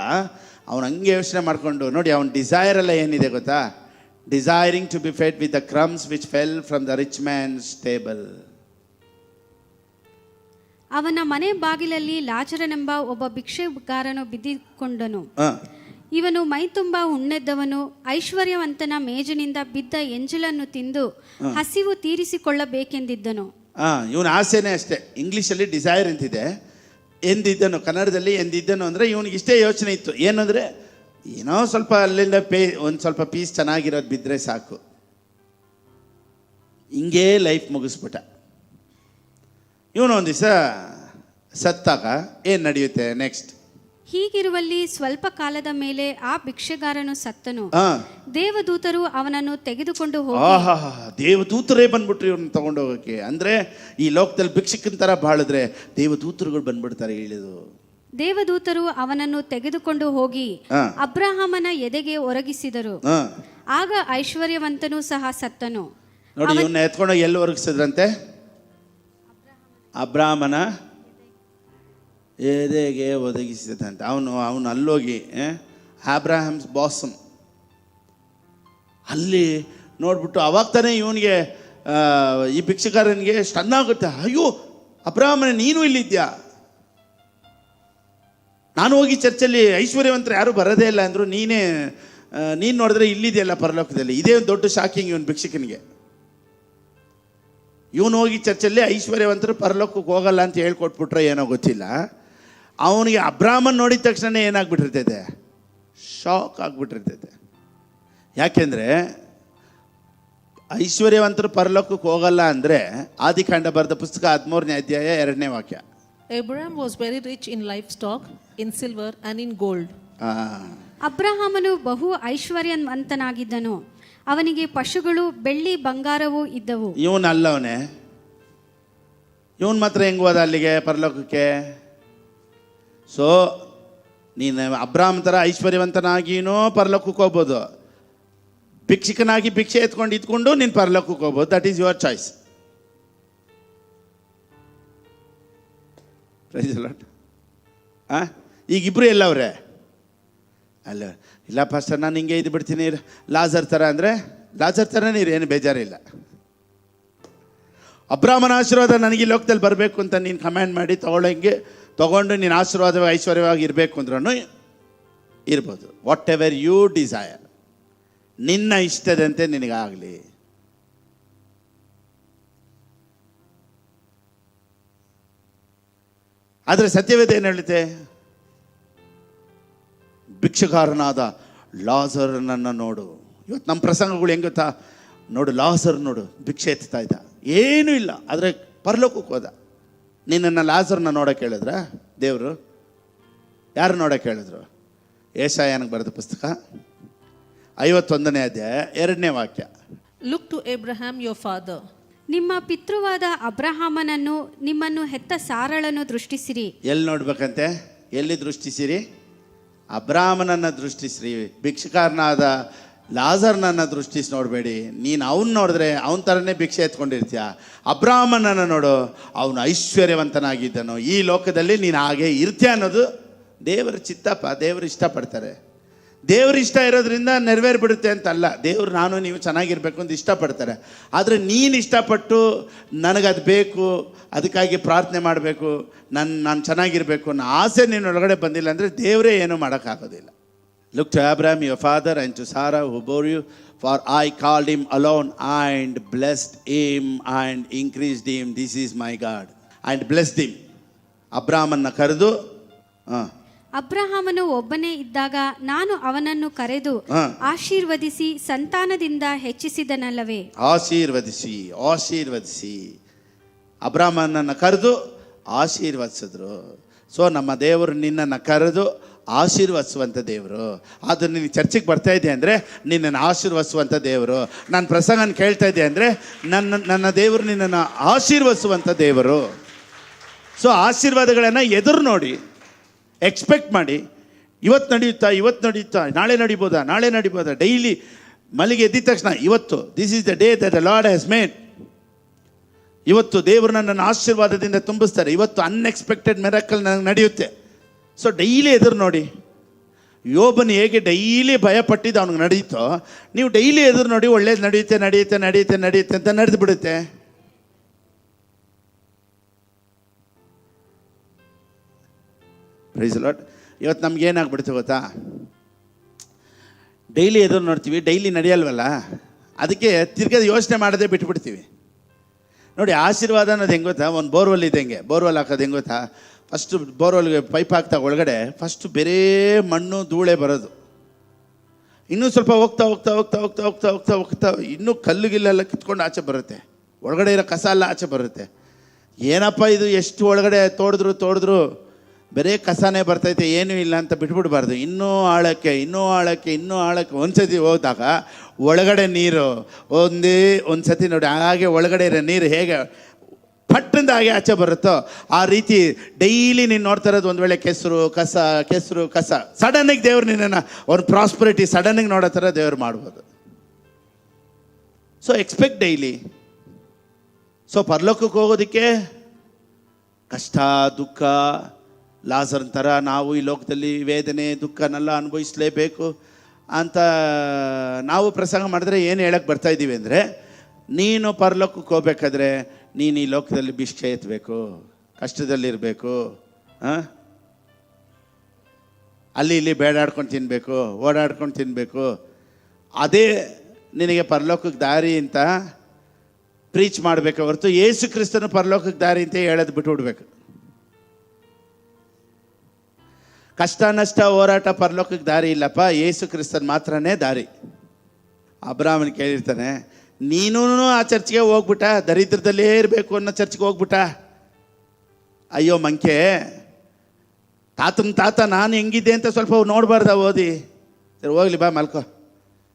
ಅವನು ಹಂಗೆ ಯೋಚನೆ ಮಾಡಿಕೊಂಡು ನೋಡಿ, ಅವನ ಡಿಸೈರ್ ಎಲ್ಲ ಏನಿದೆ ಗೊತ್ತಾ, desiring to be fed with the crumbs which fell from the rich man's table. ಅವನ ಮನೆ ಬಾಗಿಲಲ್ಲಿ ಲಾಜರನೆಂಬ ಒಬ್ಬ ಭಿಕ್ಷೆಗಾರನು ಬಿದ್ದಿಕೊಂಡನು. ಇವನು ಮೈತುಂಬ ಉಣ್ಣೆದ್ದವನು, ಐಶ್ವರ್ಯವಂತನ ಮೇಜಿನಿಂದ ಬಿದ್ದ ಎಂಜಲನ್ನು ತಿಂದು ಹಸಿವು ತೀರಿಸಿಕೊಳ್ಳಬೇಕೆಂದಿದ್ದನು. ಇವನ ಆಸೆನೇ ಅಷ್ಟೇ. ಇಂಗ್ಲೀಷಲ್ಲಿ ಡಿಸೈರ್ ಅಂತಿದೆ, ಎಂದಿದ್ದನು. ಕನ್ನಡದಲ್ಲಿ ಎಂದಿದ್ದನು ಅಂದರೆ ಇವನಿಗೆ ಇಷ್ಟೇ ಯೋಚನೆ ಇತ್ತು. ಏನಂದರೆ ಏನೋ ಸ್ವಲ್ಪ ಅಲ್ಲಿಂದ ಒಂದು ಸ್ವಲ್ಪ ಪೀಸ್ ಚೆನ್ನಾಗಿರೋದು ಬಿದ್ದರೆ ಸಾಕು. ಹಿಂಗೇ ಲೈಫ್ ಮುಗಿಸ್ಬಿಟ್ಟ. ಇವನು ಒಂದು ದಿವಸ ಸತ್ತಾಗ ಏನು ನಡೆಯುತ್ತೆ ನೆಕ್ಸ್ಟ್? ಹೀಗಿರುವಲ್ಲಿ ಸ್ವಲ್ಪ ಕಾಲದ ಮೇಲೆ ಆ ಭಿಕ್ಷೆಗಾರನು ಸತ್ತನು. ದೇವದೂತರು ಅವನನ್ನು ತೆಗೆದುಕೊಂಡು ಹೋಗಿ, ದೇವದೂತರೇ ಬಂದ್ಬಿಟ್ರು ಇವ್ರನ್ನ ತಗೊಂಡು ಹೋಗೋಕೆ. ಅಂದ್ರೆ ಈ ಲೋಕದಲ್ಲಿ ಭಿಕ್ಷಕನ ತರ ಬಾಳಿದ್ರೆ ದೇವದೂತರುಗಳು ಬಂದ್ಬಿಡ್ತಾರೆ ಇಳಿದು. ದೇವದೂತರು ಅವನನ್ನು ತೆಗೆದುಕೊಂಡು ಹೋಗಿ ಅಬ್ರಹಾಮನ ಎದೆಗೆ ಒರಗಿಸಿದರು. ಆಗ ಐಶ್ವರ್ಯವಂತನು ಸಹ ಸತ್ತನು. ನೋಡಿ, ಇವನ್ನ ಎತ್ಕೊಂಡೋಗಿ ಎಲ್ಲಿ ಒರಗಿಸಿದ್ರಂತೆ? ಅಬ್ರಾಹ್ಮನ ಎದೆಗೆ ಒದಗಿಸಿದಂತೆ. ಅವನು ಅಲ್ಲೋಗಿ ಅಬ್ರಾಹಮ್ಸ್ ಬಾಸಮ್ ಅಲ್ಲಿ ನೋಡ್ಬಿಟ್ಟು ಅವಾಗ ತಾನೇ ಇವನಿಗೆ ಈ ಭಿಕ್ಷುಕಾರನಿಗೆ ಸ್ಟನ್ ಆಗುತ್ತೆ. ಅಯ್ಯೋ ಅಬ್ರಾಹ್ಮನ, ನೀನು ಇಲ್ಲಿದ್ಯಾ? ನಾನು ಹೋಗಿ ಚರ್ಚಲ್ಲಿ ಐಶ್ವರ್ಯವಂತರು ಯಾರು ಬರೋದೇ ಇಲ್ಲ ಅಂದರು, ನೀನು ನೋಡಿದ್ರೆ ಇಲ್ಲಿದೆಯಲ್ಲ ಪರಲೋಕದಲ್ಲಿ. ಇದೇ ಒಂದು ದೊಡ್ಡ ಶಾಕಿಂಗ್ ಇವನು ಭಿಕ್ಷುಕನಿಗೆ. ಇವನು ಹೋಗಿ ಚರ್ಚಲ್ಲಿ ಐಶ್ವರ್ಯವಂತರು ಪರಲೋಕಕ್ಕೆ ಹೋಗಲ್ಲ ಅಂತ ಹೇಳ್ಕೊಟ್ಬಿಟ್ರೆ ಏನೋ ಗೊತ್ತಿಲ್ಲ. ಅವನಿಗೆ ಅಬ್ರಾಹ್ಮನ್ ನೋಡಿದ ತಕ್ಷಣ ಏನಾಗ್ಬಿಟ್ಟಿರ್ತೈತೆ? ಶಾಕ್ ಆಗ್ಬಿಟ್ಟಿರ್ತೈತೆ. ಯಾಕೆಂದರೆ ಐಶ್ವರ್ಯವಂತರು ಪರಲೋಕಕ್ಕೆ ಹೋಗಲ್ಲ ಅಂದರೆ ಆದಿಕಾಂಡ ಬರೆದ ಪುಸ್ತಕ 13ನೇ ಅಧ್ಯಾಯ 2ನೇ ವಾಕ್ಯ. Abraham was very rich in livestock, in silver and in gold. ಅಬ್ರಹಾಮನು ಬಹು ಐಶ್ವರ್ಯವಂತನಾಗಿದ್ದನು. ಅವನಿಗೆ ಪಶುಗಳು, ಬೆಳ್ಳಿ, ಬಂಗಾರವೂ ಇದ್ದವು. ಇವನಲ್ಲವನೇ, ಇವನ್ ಮಾತ್ರ ಹೆಂಗ್ ಹೋದ ಅಲ್ಲಿಗೆ ಪರಲೋಕಕ್ಕೆ? ಸೊ ನೀನು ಅಬ್ರಾಹ್ಮ ಥರ ಐಶ್ವರ್ಯವಂತನಾಗಿನೂ ಪರಲೋಕಕ್ಕೆ ಹೋಗ್ಬೋದು, ಭಿಕ್ಷಕನಾಗಿ ಭಿಕ್ಷೆ ಇದ್ಕೊಂಡು ನೀನು ಪರಲೋಕಕ್ಕೆ ಹೋಗ್ಬೋದು. That is your choice. Praise the lord. ಈಗಿಬ್ರು ಎಲ್ಲವ್ರೆ ಅಲ್ಲ, ಇಲ್ಲ ಫಾಸ್ಟರ್ ನಾನು ಹಿಂಗೆ ಇದು ಬಿಡ್ತೀನಿ ಲಾಜರ್ ಥರ ಅಂದರೆ ಲಾಜರ್ ಥರ ನೀರು ಏನು ಬೇಜಾರಿಲ್ಲ. ಅಬ್ರಾಹ್ಮನ ಆಶೀರ್ವಾದ ನನಗೆ ಈ ಲೋಕದಲ್ಲಿ ಬರಬೇಕು ಅಂತ ನೀನು ಕಮ್ಯಾಂಡ್ ಮಾಡಿ ತಗೊಂಡು ನೀನು ಆಶೀರ್ವಾದವಾಗಿ ಐಶ್ವರ್ಯವಾಗಿ ಇರಬೇಕು ಅಂದ್ರೂ ಇರ್ಬೋದು. ವಾಟ್ ಎವರ್ ಯು ಡಿಸೈರ್, ನಿನ್ನ ಇಷ್ಟದಂತೆ ನಿನಗಾಗಲಿ. ಆದರೆ ಸತ್ಯವೇದ ಏನು ಹೇಳುತ್ತೆ? ಭಿಕ್ಷುಕಾರನಾದ ಲಾಜರನನ್ನು ನೋಡು. ಇವತ್ತು ನಮ್ಮ ಪ್ರಸಂಗಗಳು ಹೆಂಗೆ ಗೊತ್ತಾ? ನೋಡು, ಲಾಜರ್ ನೋಡು ಭಿಕ್ಷೆ ಎತ್ತಾ ಇದ್ದ, ಏನೂ ಇಲ್ಲ, ಆದರೆ ಪರಲೋಕಕ್ಕೆ ಹೋದ. ನಿನ್ನನ್ನು ಲಾಜರ್ನ ನೋಡೋಕೆ ಹೇಳಿದ್ರ ದೇವರು? ಯಾರು ನೋಡೋಕೆ ಹೇಳಿದ್ರು? ಯೆಶಾಯನಿಗೆ ಬರೆದ ಪುಸ್ತಕ 51ನೇ ಅಧ್ಯಾಯ 2ನೇ ವಾಕ್ಯ. Look to Abraham your father. ನಿಮ್ಮ ಪಿತೃವಾದ ಅಬ್ರಹಾಮನನ್ನು, ನಿಮ್ಮನ್ನು ಹೆತ್ತ ಸಾರಳನ್ನು ದೃಷ್ಟಿಸಿರಿ. ಎಲ್ಲಿ ನೋಡ್ಬೇಕಂತೆ? ಎಲ್ಲಿ ದೃಷ್ಟಿಸಿರಿ? ಅಬ್ರಾಹ್ಮನನ್ನು ದೃಷ್ಟಿಸ್ರಿ. ಭಿಕ್ಷುಕಾರನಾದ ಲಾಜರ್ನನ್ನು ದೃಷ್ಟಿಸಿ ನೋಡಬೇಡಿ. ನೀನು ಅವನು ನೋಡಿದ್ರೆ ಅವನ ಥರನೇ ಭಿಕ್ಷೆ ಎತ್ಕೊಂಡಿರ್ತೀಯ. ಅಬ್ರಾಹ್ಮನನ್ನು ನೋಡು, ಅವನು ಐಶ್ವರ್ಯವಂತನಾಗಿದ್ದನು. ಈ ಲೋಕದಲ್ಲಿ ನೀನು ಹಾಗೆ ಇರ್ತೀಯ ಅನ್ನೋದು ದೇವರ ಚಿತ್ತಪ್ಪ. ದೇವರು ಇಷ್ಟಪಡ್ತಾರೆ. ದೇವ್ರ ಇಷ್ಟ ಇರೋದ್ರಿಂದ ನೆರವೇರಿಬಿಡುತ್ತೆ ಅಂತಲ್ಲ. ದೇವ್ರು ನಾನು ನೀವು ಚೆನ್ನಾಗಿರ್ಬೇಕು ಅಂತ ಇಷ್ಟಪಡ್ತಾರೆ. ಆದರೆ ನೀನು ಇಷ್ಟಪಟ್ಟು ನನಗದು ಬೇಕು, ಅದಕ್ಕಾಗಿ ಪ್ರಾರ್ಥನೆ ಮಾಡಬೇಕು, ನಾನು ಚೆನ್ನಾಗಿರಬೇಕು ಅನ್ನೋ ಆಸೆ ನಿನ್ನೊಳಗಡೆ ಬಂದಿಲ್ಲ ಅಂದರೆ ದೇವರೇ ಏನೂ ಮಾಡೋಕ್ಕಾಗೋದಿಲ್ಲ. Look to Abraham your father and to Sarah who bore you, for I called him alone and blessed him and increased him. This is my God. And blessed him. ಅಬ್ರಾಹ್ಮನ್ನ ಕರೆದು, ಅಬ್ರಹಾಮನು ಒಬ್ಬನೇ ಇದ್ದಾಗ ನಾನು ಅವನನ್ನು ಕರೆದು ಆಶೀರ್ವದಿಸಿ ಸಂತಾನದಿಂದ ಹೆಚ್ಚಿಸಿದನಲ್ಲವೇ? ಆಶೀರ್ವದಿಸಿ ಅಬ್ರಹಾಮನನ್ನು ಕರೆದು ಆಶೀರ್ವದಿಸಿದ್ರು. ಸೊ ನಮ್ಮ ದೇವರು ನಿನ್ನನ್ನು ಕರೆದು ಆಶೀರ್ವದಿಸುವಂಥ ದೇವರು. ಅದು ನೀನು ಚರ್ಚಿಗೆ ಬರ್ತಾ ಇದ್ದೆ ಅಂದರೆ ನಿನ್ನನ್ನು ಆಶೀರ್ವದಿಸುವಂಥ ದೇವರು. ನಾನು ಪ್ರಸಂಗನ ಕೇಳ್ತಾ ಇದ್ದೆ ಅಂದರೆ ನನ್ನ ದೇವರು ನಿನ್ನನ್ನು ಆಶೀರ್ವದಿಸುವಂಥ ದೇವರು. ಸೊ ಆಶೀರ್ವಾದಗಳನ್ನು ಎದುರು ನೋಡಿ, ಎಕ್ಸ್ಪೆಕ್ಟ್ ಮಾಡಿ, ಇವತ್ತು ನಡೆಯುತ್ತಾ, ನಾಳೆ ನಡಿಬೋದಾ, ಡೈಲಿ ಮಲ್ಲಿಗೆ ಎದ್ದಿದ ತಕ್ಷಣ ಇವತ್ತು this is the day that the lord has made. ಇವತ್ತು ದೇವರು ನನ್ನನ್ನು ಆಶೀರ್ವಾದದಿಂದ ತುಂಬಿಸ್ತಾರೆ, ಇವತ್ತು ಅನ್ಎಕ್ಸ್ಪೆಕ್ಟೆಡ್ ಮಿರಾಕಲ್ ನನಗೆ ನಡೆಯುತ್ತೆ. ಸೊ ಡೈಲಿ ಎದುರು ನೋಡಿ. ಯೋಬನು ಹೇಗೆ ಡೈಲಿ ಭಯಪಟ್ಟಿದ್ದು ಅವ್ನಿಗೆ ನಡೀತೋ, ನೀವು ಡೈಲಿ ಎದುರು ನೋಡಿ, ಒಳ್ಳೇದು ನಡೆಯುತ್ತೆ ಅಂತ ನಡೆದು ಬಿಡುತ್ತೆ. Praise the Lord. ಇವತ್ತು ನಮ್ಗೆ ಏನಾಗ್ಬಿಡ್ತು ಗೊತ್ತಾ, ಡೈಲಿ ಎದುರು ನೋಡ್ತೀವಿ, ಡೈಲಿ ನಡೆಯಲ್ವಲ್ಲ, ಅದಕ್ಕೆ ತಿರ್ಗದ ಯೋಚನೆ ಮಾಡದೆ ಬಿಟ್ಬಿಡ್ತೀವಿ. ನೋಡಿ, ಆಶೀರ್ವಾದ ಅನ್ನೋದು ಹೆಂಗೆ ಗೊತ್ತಾ, ಒಂದು ಬೋರ್ವೆಲ್ ಇದ್ದಂಗೆ. ಬೋರ್ವೆಲ್ ಹಾಕೋದು ಹೆಂಗೆ ಗೊತ್ತಾ, ಫಸ್ಟು ಬೋರ್ವೆಲ್ಗೆ ಪೈಪ್ ಹಾಕ್ತಾ ಒಳಗಡೆ ಫಸ್ಟು ಬೇರೆ ಮಣ್ಣು ಧೂಳೆ ಬರೋದು. ಇನ್ನೂ ಸ್ವಲ್ಪ ಹೋಗ್ತಾ ಇನ್ನೂ ಕಲ್ಲುಗಿಲ್ಲೆಲ್ಲ ಕಿತ್ಕೊಂಡು ಆಚೆ ಬರುತ್ತೆ, ಒಳಗಡೆ ಇರೋ ಕಸ ಎಲ್ಲ ಆಚೆ ಬರುತ್ತೆ. ಏನಪ್ಪ ಇದು, ಎಷ್ಟು ಒಳಗಡೆ ತೋಡಿದ್ರು ಬರೀ ಕಸನೇ ಬರ್ತೈತೆ, ಏನೂ ಇಲ್ಲ ಅಂತ ಬಿಟ್ಬಿಡ್ಬಾರ್ದು. ಇನ್ನೂ ಆಳಕ್ಕೆ ಒಂದು ಸತಿ ಹೋದಾಗ ಒಳಗಡೆ ನೀರು ಒಂದು ಸತಿ ನೋಡಿ, ಹಾಗೆ ಒಳಗಡೆ ಇರೋ ನೀರು ಹೇಗೆ ಪಟ್ಟಂದ ಹಾಗೆ ಆಚೆ ಬರುತ್ತೋ ಆ ರೀತಿ ಡೈಲಿ ನೀನು ನೋಡ್ತಾ ಇರೋದು ಒಂದು ವೇಳೆ ಕೆಸರು ಕಸ ಸಡನ್ನಾಗಿ ದೇವ್ರು ನಿನ್ನನ್ನು ಒಂದು ಪ್ರಾಸ್ಪರಿಟಿ ಸಡನ್ನಾಗಿ ನೋಡೋ ಥರ ದೇವ್ರು ಮಾಡ್ಬೋದು. So expect daily. ಸೊ ಪರಲೋಕಕ್ಕೆ ಹೋಗೋದಕ್ಕೆ ಕಷ್ಟ, ದುಃಖ, ಲಾಜರ್ ಥರ ನಾವು ಈ ಲೋಕದಲ್ಲಿ ವೇದನೆ ದುಃಖನೆಲ್ಲ ಅನುಭವಿಸಲೇಬೇಕು ಅಂತ ನಾವು ಪ್ರಸಂಗ ಮಾಡಿದ್ರೆ ಏನು ಹೇಳಕ್ಕೆ ಬರ್ತಾ ಇದ್ದೀವಿ ಅಂದರೆ, ನೀನು ಪರಲೋಕಕ್ಕೆ ಹೋಗ್ಬೇಕಾದ್ರೆ ನೀನು ಈ ಲೋಕದಲ್ಲಿ ಭಿಕ್ಷೆ ಎತ್ತಬೇಕು, ಕಷ್ಟದಲ್ಲಿರಬೇಕು, ಅಲ್ಲಿ ಇಲ್ಲಿ ಬೇಡಾಡ್ಕೊಂಡು ತಿನ್ನಬೇಕು, ಓಡಾಡ್ಕೊಂಡು ತಿನ್ನಬೇಕು. ಅದೇ ನಿನಗೆ ಪರಲೋಕಕ್ಕೆ ದಾರಿ ಅಂತ ಪ್ರೀಚ್ ಮಾಡಬೇಕು ಹೊರತು ಯೇಸು ಕ್ರಿಸ್ತನ ಪರಲೋಕಕ್ಕೆ ದಾರಿ ಅಂತ ಹೇಳೋದು ಬಿಟ್ಬಿಡ್ಬೇಕು. ಕಷ್ಟ ನಷ್ಟ ಹೋರಾಟ ಪರಲೋಕಕ್ಕೆ ದಾರಿ ಇಲ್ಲಪ್ಪ, ಯೇಸು ಕ್ರಿಸ್ತನ್ ಮಾತ್ರನೇ ದಾರಿ. ಅಬ್ರಾಹ್ಮನ್ ಕೇಳಿರ್ತಾನೆ, ನೀನೂ ಆ ಚರ್ಚ್ಗೆ ಹೋಗ್ಬಿಟ್ಟ, ದರಿದ್ರದಲ್ಲೇ ಇರಬೇಕು ಅನ್ನೋ ಚರ್ಚ್ಗೆ ಹೋಗ್ಬಿಟ್ಟ. ಅಯ್ಯೋ ಮಂಕೆ, ತಾತ ನಾನು ಹೆಂಗಿದ್ದೆ ಅಂತ ಸ್ವಲ್ಪ ನೋಡಬಾರ್ದ ಓದಿ, ಸರಿ ಹೋಗ್ಲಿ ಬಾ ಮಲ್ಕೋ,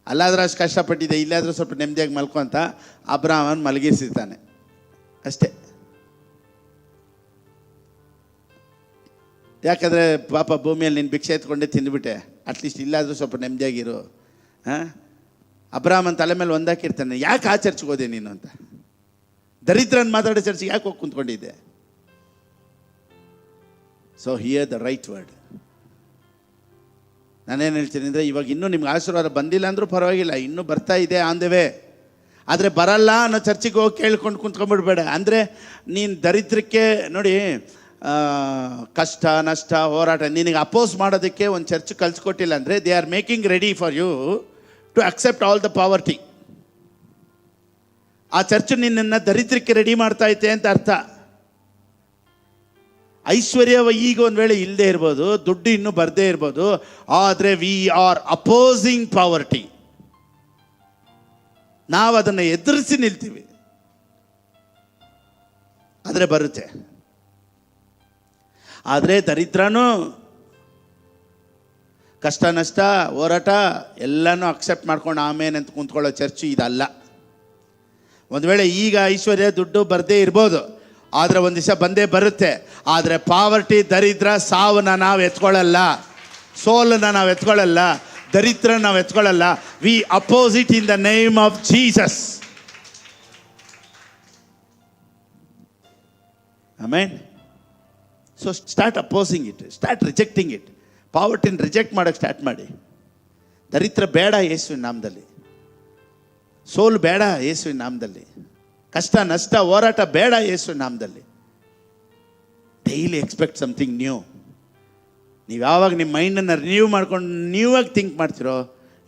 ಅಲ್ಲಾದ್ರೂ ಅಷ್ಟು ಕಷ್ಟಪಟ್ಟಿದ್ದೆ, ಇಲ್ಲಾದರೂ ಸ್ವಲ್ಪ ನೆಮ್ಮದಿಯಾಗಿ ಮಲ್ಕೊ ಅಂತ ಅಬ್ರಾಹ್ಮನ್ ಮಲಗಿಸಿರ್ತಾನೆ ಅಷ್ಟೇ. ಯಾಕಂದರೆ ಪಾಪ ಭೂಮಿಯಲ್ಲಿ ನೀನು ಭಿಕ್ಷೆ ಎತ್ಕೊಂಡೆ ತಿಂದುಬಿಟ್ಟೆ, ಅಟ್ಲೀಸ್ಟ್ ಇಲ್ಲಾದರೂ ಸ್ವಲ್ಪ ನೆಮ್ಮದಿಯಾಗಿರು. ಅಬ್ರಾಹ್ಮನ್ ತಲೆ ಮೇಲೆ ಒಂದಾಕಿರ್ತಾನೆ, ಯಾಕೆ ಆ ಚರ್ಚ್ಗೆ ಹೋದೆ ನೀನು ಅಂತ. ದರಿದ್ರನ್ ಮಾತಾಡೋ ಚರ್ಚ್ಗೆ ಯಾಕೆ ಹೋಗಿ ಕುಂತ್ಕೊಂಡಿದ್ದೆ. So hear the right word. ನಾನೇನು ಹೇಳ್ತೀನಿ ಅಂದರೆ, ಇವಾಗ ಇನ್ನೂ ನಿಮ್ಗೆ ಆಶೀರ್ವಾದ ಬಂದಿಲ್ಲ ಅಂದರೂ ಪರವಾಗಿಲ್ಲ, ಇನ್ನೂ ಬರ್ತಾ ಇದೆ ಆನ್ ದ ವೇ. ಆದರೆ ಬರಲ್ಲ ಅನ್ನೋ ಚರ್ಚಿಗೆ ಹೋಗಿ ಕೇಳ್ಕೊಂಡು ಕುಂತ್ಕೊಂಡ್ಬಿಡ್ಬೇಡ. ಅಂದರೆ ನೀನು ದರಿದ್ರಕ್ಕೆ ನೋಡಿ, ಕಷ್ಟ ನಷ್ಟ ಹೋರಾಟ ನಿನಗೆ ಅಪೋಸ್ ಮಾಡೋದಕ್ಕೆ ಒಂದು ಚರ್ಚ್ ಕಲ್ಸ್ಕೊಟ್ಟಿಲ್ಲ ಅಂದರೆ they are making ready for you to accept all the poverty. ಆ ಚರ್ಚ್ ನಿನ್ನನ್ನು ದರಿದ್ರಕ್ಕೆ ರೆಡಿ ಮಾಡ್ತಾ ಐತೆ ಅಂತ ಅರ್ಥ. ಐಶ್ವರ್ಯ ಈಗ ಒಂದು ವೇಳೆ ಇಲ್ಲದೆ ಇರ್ಬೋದು, ದುಡ್ಡು ಇನ್ನೂ ಬರದೇ ಇರ್ಬೋದು, ಆದರೆ ವಿ ಆರ್ ಅಪೋಸಿಂಗ್ ಪಾವರ್ಟಿ. ನಾವು ಅದನ್ನು ಎದುರಿಸಿ ನಿಲ್ತೀವಿ, ಆದರೆ ಬರುತ್ತೆ. ಆದರೆ ದರಿದ್ರನೂ ಕಷ್ಟ ನಷ್ಟ ಹೋರಾಟ ಎಲ್ಲನೂ ಅಕ್ಸೆಪ್ಟ್ ಮಾಡ್ಕೊಂಡು ಆಮೇಲೆ ಅಂತ ಕುಂತ್ಕೊಳ್ಳೋ ಚರ್ಚು ಇದಲ್ಲ. ಒಂದು ವೇಳೆ ಈಗ ಐಶ್ವರ್ಯ ದುಡ್ಡು ಬರದೇ ಇರ್ಬೋದು, ಆದರೆ ಒಂದು ದಿವಸ ಬಂದೇ ಬರುತ್ತೆ. ಆದರೆ ಪಾವರ್ಟಿ, ದರಿದ್ರ, ಸಾವನ್ನ ನಾವು ಎತ್ಕೊಳ್ಳಲ್ಲ, ಸೋಲನ್ನು ನಾವು ಎತ್ಕೊಳ್ಳಲ್ಲ, ದರಿದ್ರ ನಾವು ಎತ್ಕೊಳ್ಳಲ್ಲ. We oppose it in the name of Jesus. Amen. So start opposing it, start rejecting it. ಪಾವರ್ಟಿನ ರಿಜೆಕ್ಟ್ ಮಾಡೋಕ್ಕೆ ಸ್ಟಾರ್ಟ್ ಮಾಡಿ. ದರಿದ್ರ ಬೇಡ ಯೇಸುವಿನ ನಾಮದಲ್ಲಿ, ಸೋಲು ಬೇಡ ಯೇಸುವಿನ ನಾಮದಲ್ಲಿ, ಕಷ್ಟ ನಷ್ಟ ಹೋರಾಟ ಬೇಡ ಯೇಸುವಿನ ನಾಮದಲ್ಲಿ. Daily expect something new. ನೀವು ಯಾವಾಗ ನಿಮ್ಮ ಮೈಂಡನ್ನು ರಿನ್ಯೂ ಮಾಡ್ಕೊಂಡು ನ್ಯೂವಾಗಿ ಥಿಂಕ್ ಮಾಡ್ತಿರೋ,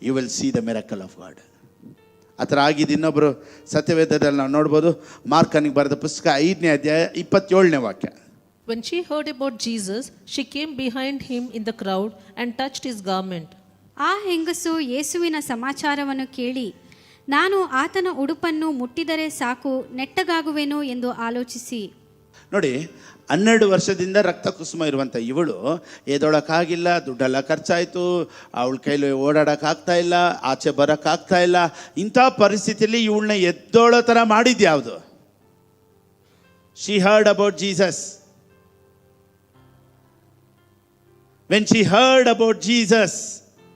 you will see the miracle of God. ಆ ಥರ ಆಗಿದ್ದು ಇನ್ನೊಬ್ಬರು ಸತ್ಯವೇದದಲ್ಲಿ ನಾವು ನೋಡ್ಬೋದು. ಮಾರ್ಕನಿಗೆ ಬರೆದ ಪುಸ್ತಕ 5ನೇ ಅಧ್ಯಾಯ 27ನೇ ವಾಕ್ಯ. When she heard about Jesus, she came behind him in the crowd and touched his garment. ಆ ಹೆಂಗಸು ಯೇಸುವಿನ ಸಮಾಚಾರವನ್ನು ಕೇಳಿ, ನಾನು ಆತನ ಉಡುಪನ್ನು ಮುಟ್ಟಿದರೆ ಸಾಕು, ನೆಟ್ಟಗಾಗುವೆನು ಎಂದು ಆಲೋಚಿಸಿ. ನೋಡಿ, 12 ವರ್ಷದಿಂದ ರಕ್ತ ಕುಸುಮ ಇರುವಂಥ ಇವಳು ಎದೊಳಕ್ಕಾಗಿಲ್ಲ, ದುಡ್ಡೆಲ್ಲ ಖರ್ಚಾಯಿತು, ಅವಳ ಕೈಲಿ ಓಡಾಡೋಕ್ಕಾಗ್ತಾ ಇಲ್ಲ, ಆಚೆ ಬರೋಕ್ಕಾಗ್ತಾ ಇಲ್ಲ. ಇಂಥ ಪರಿಸ್ಥಿತಿಯಲ್ಲಿ ಇವಳನ್ನ ಎದ್ದೋಳೋ ಥರ ಮಾಡಿದ್ದು ಯಾವುದು? She heard about Jesus. When she heard about Jesus,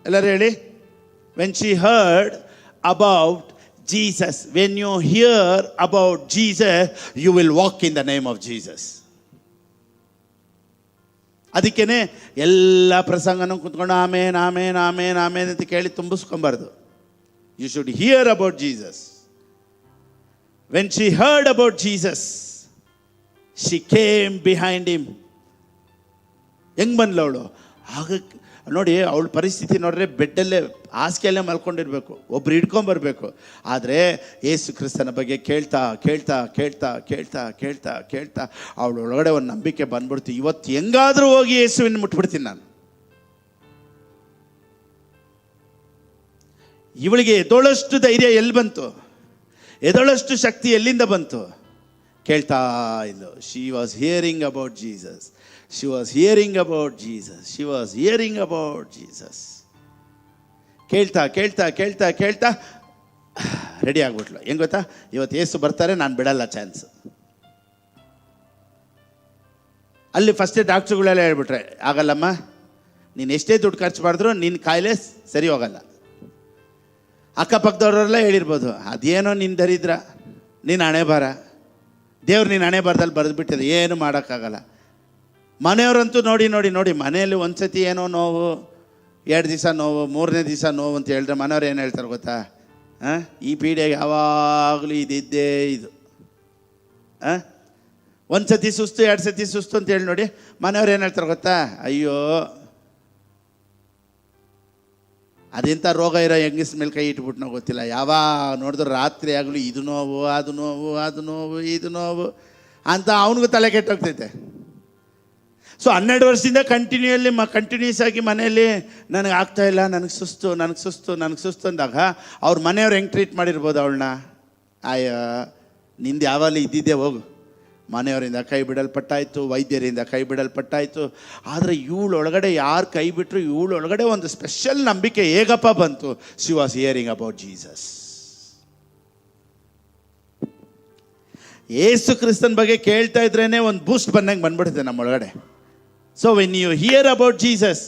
ಎಲ್ಲರೂ ಹೇಳಿ, when she heard about Jesus. When you hear about Jesus, you will walk in the name of Jesus. ಅದಕ್ಕೇನೆ ಎಲ್ಲ ಪ್ರಸಂಗನೂ ಕುತ್ಕೊಂಡು ಆಮೇನ್ ಆಮೇನ್ ಆಮೇನ್ ಆಮೇನ್ ಅಂತ ಕೇಳಿ ತುಂಬಿಸ್ಕೊಂಬಾರ್ದು. You should hear about Jesus. When she heard about Jesus, she came behind him. ಹೆಂಗ್ ಬಂದ್ಲು ಅವಳು? ಆಗ ನೋಡಿ, ಅವಳ ಪರಿಸ್ಥಿತಿ ನೋಡ್ರೆ ಬೆಡ್ಡಲ್ಲೇ ಹಾಸಿಗೆಯಲ್ಲೇ ಮಲ್ಕೊಂಡಿರ್ಬೇಕು, ಒಬ್ರು ಹಿಡ್ಕೊಂಬರ್ಬೇಕು. ಆದರೆ ಯೇಸು ಕ್ರಿಸ್ತನ ಬಗ್ಗೆ ಕೇಳ್ತಾ ಕೇಳ್ತಾ ಕೇಳ್ತಾ ಕೇಳ್ತಾ ಕೇಳ್ತಾ ಕೇಳ್ತಾ ಅವಳ ಒಳಗಡೆ ಒಂದು ನಂಬಿಕೆ ಬಂದ್ಬಿಡ್ತು. ಇವತ್ತು ಹೆಂಗಾದರೂ ಹೋಗಿ ಯೇಸುವಿನ ಮುಟ್ಬಿಡ್ತೀನಿ ನಾನು. ಇವಳಿಗೆ ಎದೊಳಷ್ಟು ಧೈರ್ಯ ಎಲ್ಲಿ ಬಂತು? ಎದೊಳಷ್ಟು ಶಕ್ತಿ ಎಲ್ಲಿಂದ ಬಂತು? ಕೇಳ್ತಾ ಇದ್ಲು. She was hearing about Jesus. She was hearing about Jesus. She was hearing about Jesus. ಕೇಳ್ತಾ ಕೇಳ್ತಾ ಕೇಳ್ತಾ ಕೇಳ್ತಾ ರೆಡಿ ಆಗ್ಬಿಟ್ಲು. ಹೆಂಗ್ ಗೊತ್ತಾ? ಇವತ್ತು ಯೇಸು ಬರ್ತಾರೆ, ನಾನು ಬಿಡಲ್ಲ ಚಾನ್ಸ್. ಅಲ್ಲಿ ಫಸ್ಟೇ ಡಾಕ್ಟ್ರುಗಳೆಲ್ಲ ಹೇಳ್ಬಿಟ್ರೆ, ಆಗಲ್ಲಮ್ಮ, ನೀನು ಎಷ್ಟೇ ದುಡ್ಡು ಖರ್ಚು ಮಾಡಿದ್ರು ನಿನ್ನ ಕಾಯಿಲೆ ಸರಿ ಹೋಗಲ್ಲ. ಅಕ್ಕಪಕ್ಕದವ್ರೆಲ್ಲ ಹೇಳಿರ್ಬೋದು, ಅದೇನೋ ನಿನ್ನ ದರಿದ್ರ, ನೀನು ಹಣೆ ಬಾರ, ದೇವ್ರು ನೀನು ಹಣೆ ಬಾರದಲ್ಲಿ ಬರೆದ್ಬಿಟ್ಟಿದೆ, ಏನು ಮಾಡೋಕ್ಕಾಗಲ್ಲ. ಮನೆಯವರಂತೂ ನೋಡಿ ನೋಡಿ ನೋಡಿ, ಮನೆಯಲ್ಲಿ ಒಂದು ಸತಿ ಏನೋ ನೋವು, 2 ದಿವಸ ನೋವು, 3ನೇ ದಿವಸ ನೋವು ಅಂತ ಹೇಳಿದ್ರೆ ಮನೆಯವ್ರು ಏನು ಹೇಳ್ತಾರೆ ಗೊತ್ತಾ? ಈ ಪೀಡೆಗೆ ಯಾವಾಗಲೂ ಇದಿದ್ದೇ ಇದು. ಒಂದು ಸತಿ ಸುಸ್ತು, 2 ಸತಿ ಸುಸ್ತು ಅಂತ ಹೇಳಿ ನೋಡಿ, ಮನೆಯವ್ರು ಏನು ಹೇಳ್ತಾರೆ ಗೊತ್ತಾ? ಅಯ್ಯೋ, ಅದೆಂಥ ರೋಗ ಇರೋ ಹೆಂಗಸ್ ಮೇಲೆ ಕೈ ಇಟ್ಬಿಟ್ನೋ ಗೊತ್ತಿಲ್ಲ, ಯಾವಾಗ ನೋಡಿದ್ರು ರಾತ್ರಿ ಆಗಲೂ ಇದು ನೋವು, ಅದು ನೋವು, ಅದು ನೋವು, ಇದು ನೋವು ಅಂತ ಅವನಿಗೂ ತಲೆ ಕೆಟ್ಟೋಗ್ತೈತೆ. ಸೊ 12 ವರ್ಷದಿಂದ ಕಂಟಿನ್ಯೂಸ್ ಆಗಿ ಮನೆಯಲ್ಲಿ ನನಗೆ ಆಗ್ತಾಯಿಲ್ಲ, ನನಗೆ ಸುಸ್ತು, ನನಗೆ ಸುಸ್ತು, ನನಗೆ ಸುಸ್ತು ಅಂದಾಗ ಅವ್ರ ಮನೆಯವ್ರು ಹೆಂಗೆ ಟ್ರೀಟ್ ಮಾಡಿರ್ಬೋದು ಅವಳನ್ನ? ಅಯ್ಯೋ, ನಿಂದು ಯಾವಾಗಲೂ ಇದ್ದಿದ್ದೆ, ಹೋಗು. ಮನೆಯವರಿಂದ ಕೈ ಬಿಡಲ್ಪಟ್ಟಾಯಿತು, ವೈದ್ಯರಿಂದ ಕೈ ಬಿಡಲ್ಪಟ್ಟಾಯಿತು. ಆದರೆ ಇವಳೊಳಗಡೆ ಯಾರು ಕೈ ಬಿಟ್ಟರು, ಇವಳೊಳಗಡೆ ಒಂದು ಸ್ಪೆಷಲ್ ನಂಬಿಕೆ ಹೇಗಪ್ಪ ಬಂತು? She was hearing about Jesus. ಯೇಸು ಕ್ರಿಸ್ತನ ಬಗ್ಗೆ ಕೇಳ್ತಾ ಇದ್ರೇನೆ ಒಂದು ಬೂಸ್ಟ್ ಬಂದಂಗೆ ಬಂದ್ಬಿಡುತ್ತೆ ನಮ್ಮೊಳಗಡೆ. So when you hear about Jesus,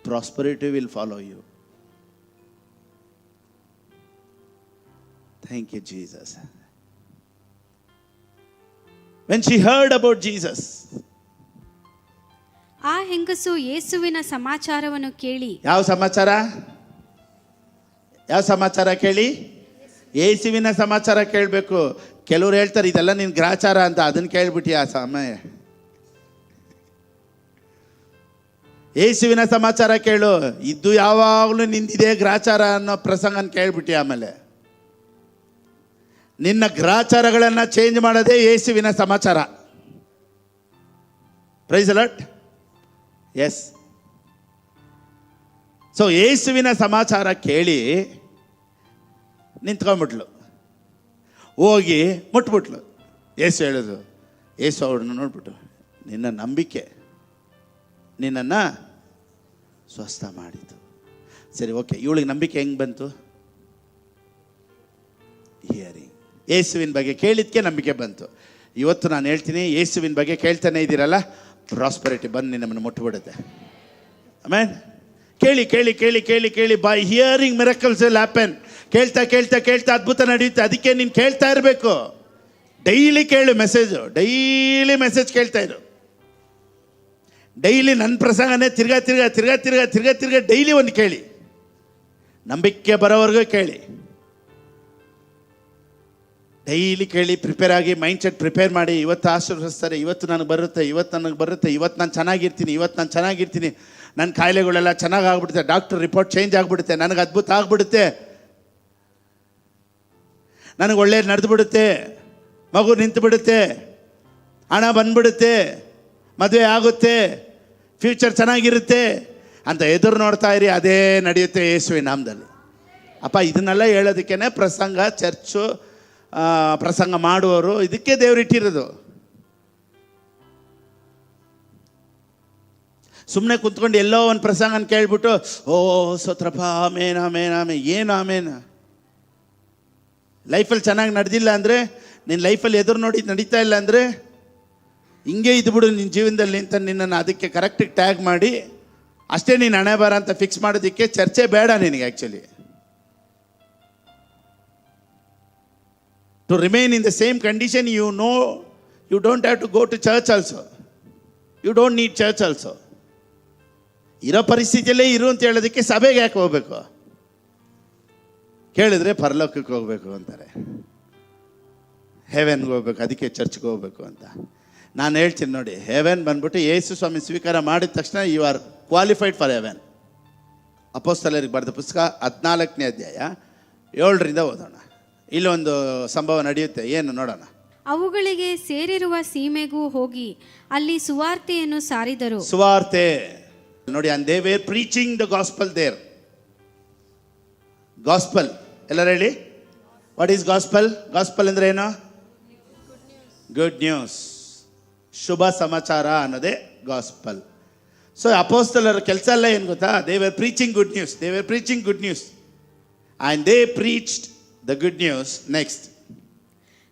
prosperity will follow you. Thank you, Jesus. When she heard about Jesus, ಆ ಹೆಂಗಸು ಯೇಸುವಿನ ಸಮಾಚಾರವನ್ನು ಕೇಳಿ. ಯಾವ ಸಮಾಚಾರ ಕೇಳಿ? ಯೇಸುವಿನ ಸಮಾಚಾರ ಕೇಳಬೇಕು. ಕೆಲವ್ರು ಹೇಳ್ತಾರೆ ಇದೆಲ್ಲ ನಿನ್ನ ಗ್ರಾಚಾರ ಅಂತ, ಅದನ್ನು ಕೇಳ್ಬಿಟ್ಟು ಆ ಸಮಯ ಯೇಸುವಿನ ಸಮಾಚಾರ ಕೇಳು. ಇದ್ದು ಯಾವಾಗಲೂ ನಿಂದಿದೆ ಗ್ರಾಚಾರ ಅನ್ನೋ ಪ್ರಸಂಗನ ಕೇಳ್ಬಿಟ್ಟು ಆಮೇಲೆ ನಿನ್ನ ಗ್ರಾಚಾರಗಳನ್ನು ಚೇಂಜ್ ಮಾಡೋದೇ ಯೇಸುವಿನ ಸಮಾಚಾರ. Price lord. ಎಸ್. ಸೊ ಯೇಸುವಿನ ಸಮಾಚಾರ ಕೇಳಿ ನಿಂತ್ಕೊಂಡ್ಬಿಟ್ಲು, ಹೋಗಿ ಮುಟ್ಬಿಟ್ಲು. ಯೇಸು ಹೇಳೋದು, ಯೇಸು ಅವ್ರನ್ನ ನೋಡ್ಬಿಟ್ಟು, ನಿನ್ನ ನಂಬಿಕೆ ನಿನ್ನನ್ನು ಸ್ವಸ್ಥ ಮಾಡಿತು. ಸರಿ, ಓಕೆ, ಇವಳಿಗೆ ನಂಬಿಕೆ ಹೆಂಗೆ ಬಂತು? ಹಿಯರಿಂಗ್. ಯೇಸುವಿನ ಬಗ್ಗೆ ಕೇಳಿದ್ಕೆ ನಂಬಿಕೆ ಬಂತು. ಇವತ್ತು ನಾನು ಹೇಳ್ತೀನಿ, ಯೇಸುವಿನ ಬಗ್ಗೆ ಕೇಳ್ತಾನೆ ಇದ್ದೀರಲ್ಲ, ಪ್ರಾಸ್ಪರಿಟಿ ಬಂದು ನಿಮ್ಮನ್ನು ಮುಟ್ಬಿಡುತ್ತೆ. ಆಮೇನ್. ಕೇಳಿ ಕೇಳಿ ಕೇಳಿ ಕೇಳಿ ಕೇಳಿ, by hearing miracles will happen. ಕೇಳ್ತಾ ಕೇಳ್ತಾ ಕೇಳ್ತಾ ಅದ್ಭುತ ನಡೆಯುತ್ತೆ. ಅದಕ್ಕೆ ನೀನು ಕೇಳ್ತಾ ಇರಬೇಕು. ಡೈಲಿ ಕೇಳು ಮೆಸೇಜು, ಡೈಲಿ ಮೆಸೇಜ್ ಕೇಳ್ತಾ ಇರು. ಡೈಲಿ ನನ್ನ ಪ್ರಸಂಗನೇ ತಿರ್ಗಾ ತಿರ್ಗಾ ತಿರ್ಗಾ ತಿರ್ಗಾ ತಿರ್ಗಾ ತಿರ್ಗಾ ಡೈಲಿ ಒಂದು ಕೇಳಿ. ನಂಬಿಕೆ ಬರೋವರೆಗೂ ಕೇಳಿ, ಡೈಲಿ ಕೇಳಿ. ಪ್ರಿಪೇರ್ ಆಗಿ, ಮೈಂಡ್ ಸೆಟ್ ಪ್ರಿಪೇರ್ ಮಾಡಿ. ಇವತ್ತು ಆಶೀರ್ವದಿಸ್ತಾರೆ, ಇವತ್ತು ನನಗೆ ಬರುತ್ತೆ, ಇವತ್ತು ನನಗೆ ಬರುತ್ತೆ, ಇವತ್ತು ನಾನು ಚೆನ್ನಾಗಿರ್ತೀನಿ, ಇವತ್ತು ನಾನು ಚೆನ್ನಾಗಿರ್ತೀನಿ, ನನ್ನ ಕಾಯಿಲೆಗಳೆಲ್ಲ ಚೆನ್ನಾಗಿ ಆಗ್ಬಿಡುತ್ತೆ, ಡಾಕ್ಟರ್ ರಿಪೋರ್ಟ್ ಚೇಂಜ್ ಆಗಿಬಿಡುತ್ತೆ, ನನಗೆ ಅದ್ಭುತ ಆಗಿಬಿಡುತ್ತೆ, ನನಗೆ ಒಳ್ಳೇದು ನಡೆದು ಬಿಡುತ್ತೆ, ಮಗು ನಿಂತು ಬಿಡುತ್ತೆ, ಹಣ ಬಂದ್ಬಿಡುತ್ತೆ, ಮದುವೆ ಆಗುತ್ತೆ, ಫ್ಯೂಚರ್ ಚೆನ್ನಾಗಿರುತ್ತೆ ಅಂತ ಎದುರು ನೋಡ್ತಾ ಇರಿ. ಅದೇ ನಡೆಯುತ್ತೆ ಯೇಸುವಿನ ನಾಮದಲ್ಲಿ. ಅಪ್ಪ, ಇದನ್ನೆಲ್ಲ ಹೇಳೋದಕ್ಕೇ ಪ್ರಸಂಗ, ಚರ್ಚು, ಪ್ರಸಂಗ ಮಾಡುವವರು, ಇದಕ್ಕೆ ದೇವ್ರು ಇಟ್ಟಿರೋದು. ಸುಮ್ಮನೆ ಕುತ್ಕೊಂಡು ಎಲ್ಲೋ ಒಂದು ಪ್ರಸಂಗನ ಕೇಳ್ಬಿಟ್ಟು ಓ ಸ್ತೋತ್ರಪ್ಪ ಆಮೇನ್ ಆಮೇನ್ ಆಮೇನ್ ಏನು ಆಮೇನ್. ಲೈಫಲ್ಲಿ ಚೆನ್ನಾಗಿ ನಡೆದಿಲ್ಲ ಅಂದರೆ, ನಿನ್ನ ಲೈಫಲ್ಲಿ ಎದುರು ನೋಡಿ ನಡೀತಾ ಇಲ್ಲ ಅಂದರೆ, ಹಿಂಗೆ ಇದ್ಬಿಡು ನಿನ್ನ ಜೀವನದಲ್ಲಿ ಅಂತ ನಿನ್ನನ್ನು ಅದಕ್ಕೆ ಕರೆಕ್ಟಿಗೆ ಟ್ಯಾಗ್ ಮಾಡಿ ಅಷ್ಟೇ ನೀನು ಹಣೆ ಬರ ಅಂತ ಫಿಕ್ಸ್ ಮಾಡೋದಕ್ಕೆ ಚರ್ಚೆ ಬೇಡ ನಿನಗೆ. Actually to remain in the same condition, you don't have to go to church also, you don't need church also. ಇರೋ ಪರಿಸ್ಥಿತಿಯಲ್ಲೇ ಇರು ಅಂತ ಹೇಳೋದಕ್ಕೆ ಸಭೆಗೆ ಯಾಕೆ ಹೋಗ್ಬೇಕು? ಕೇಳಿದ್ರೆ ಪರಲೋಕಕ್ಕೆ ಹೋಗ್ಬೇಕು ಅಂತಾರೆ, ಹೆವೆನ್ಗೆ ಹೋಗ್ಬೇಕು, ಅದಕ್ಕೆ ಚರ್ಚ್ಗೆ ಹೋಗ್ಬೇಕು ಅಂತ. ನಾನು ಹೇಳ್ತೀನಿ ನೋಡಿ, ಹೆವೆನ್ ಬಂದ್ಬಿಟ್ಟು ಯೇಸು ಸ್ವಾಮಿ ಸ್ವೀಕಾರ ಮಾಡಿದ ತಕ್ಷಣ you are qualified for heaven. ಅಪೊಸ್ತಲರಿಗೆ ಬರೆದ ಪುಸ್ತಕ 14ನೇ ಅಧ್ಯಾಯ 7ರಿಂದ ಓದೋಣ. ಇಲ್ಲೊಂದು ಸಂಭವ ನಡೆಯುತ್ತೆ, ಏನು ನೋಡೋಣ. ಅವುಗಳಿಗೆ ಸೇರಿರುವ ಸೀಮೆಗೂ ಹೋಗಿ ಅಲ್ಲಿ ಸುವಾರ್ತೆಯನ್ನು ಸಾರಿದರು. ಸುವಾರ್ತೆ ನೋಡಿ, and they were preaching the gospel there. Gospel ಎಲ್ಲರೂ ಹೇಳಿ, ವಾಟ್ ಈಸ್ ಗಾಸ್ಪಲ್? ಗಾಸ್ಪಲ್ ಅಂದ್ರೆ ಏನು? ಗುಡ್ ನ್ಯೂಸ್, ಶುಭ ಸಮಾಚಾರ ಅನ್ನೋದೇ ಗಾಸ್ಪಲ್. ಸೊ ಅಪೋಸ್ತಲರ ಕೆಲಸ ಎಲ್ಲ ಏನು ಗೊತ್ತಾ? They were preaching good news, they were preaching good news and they preached the good news. Next,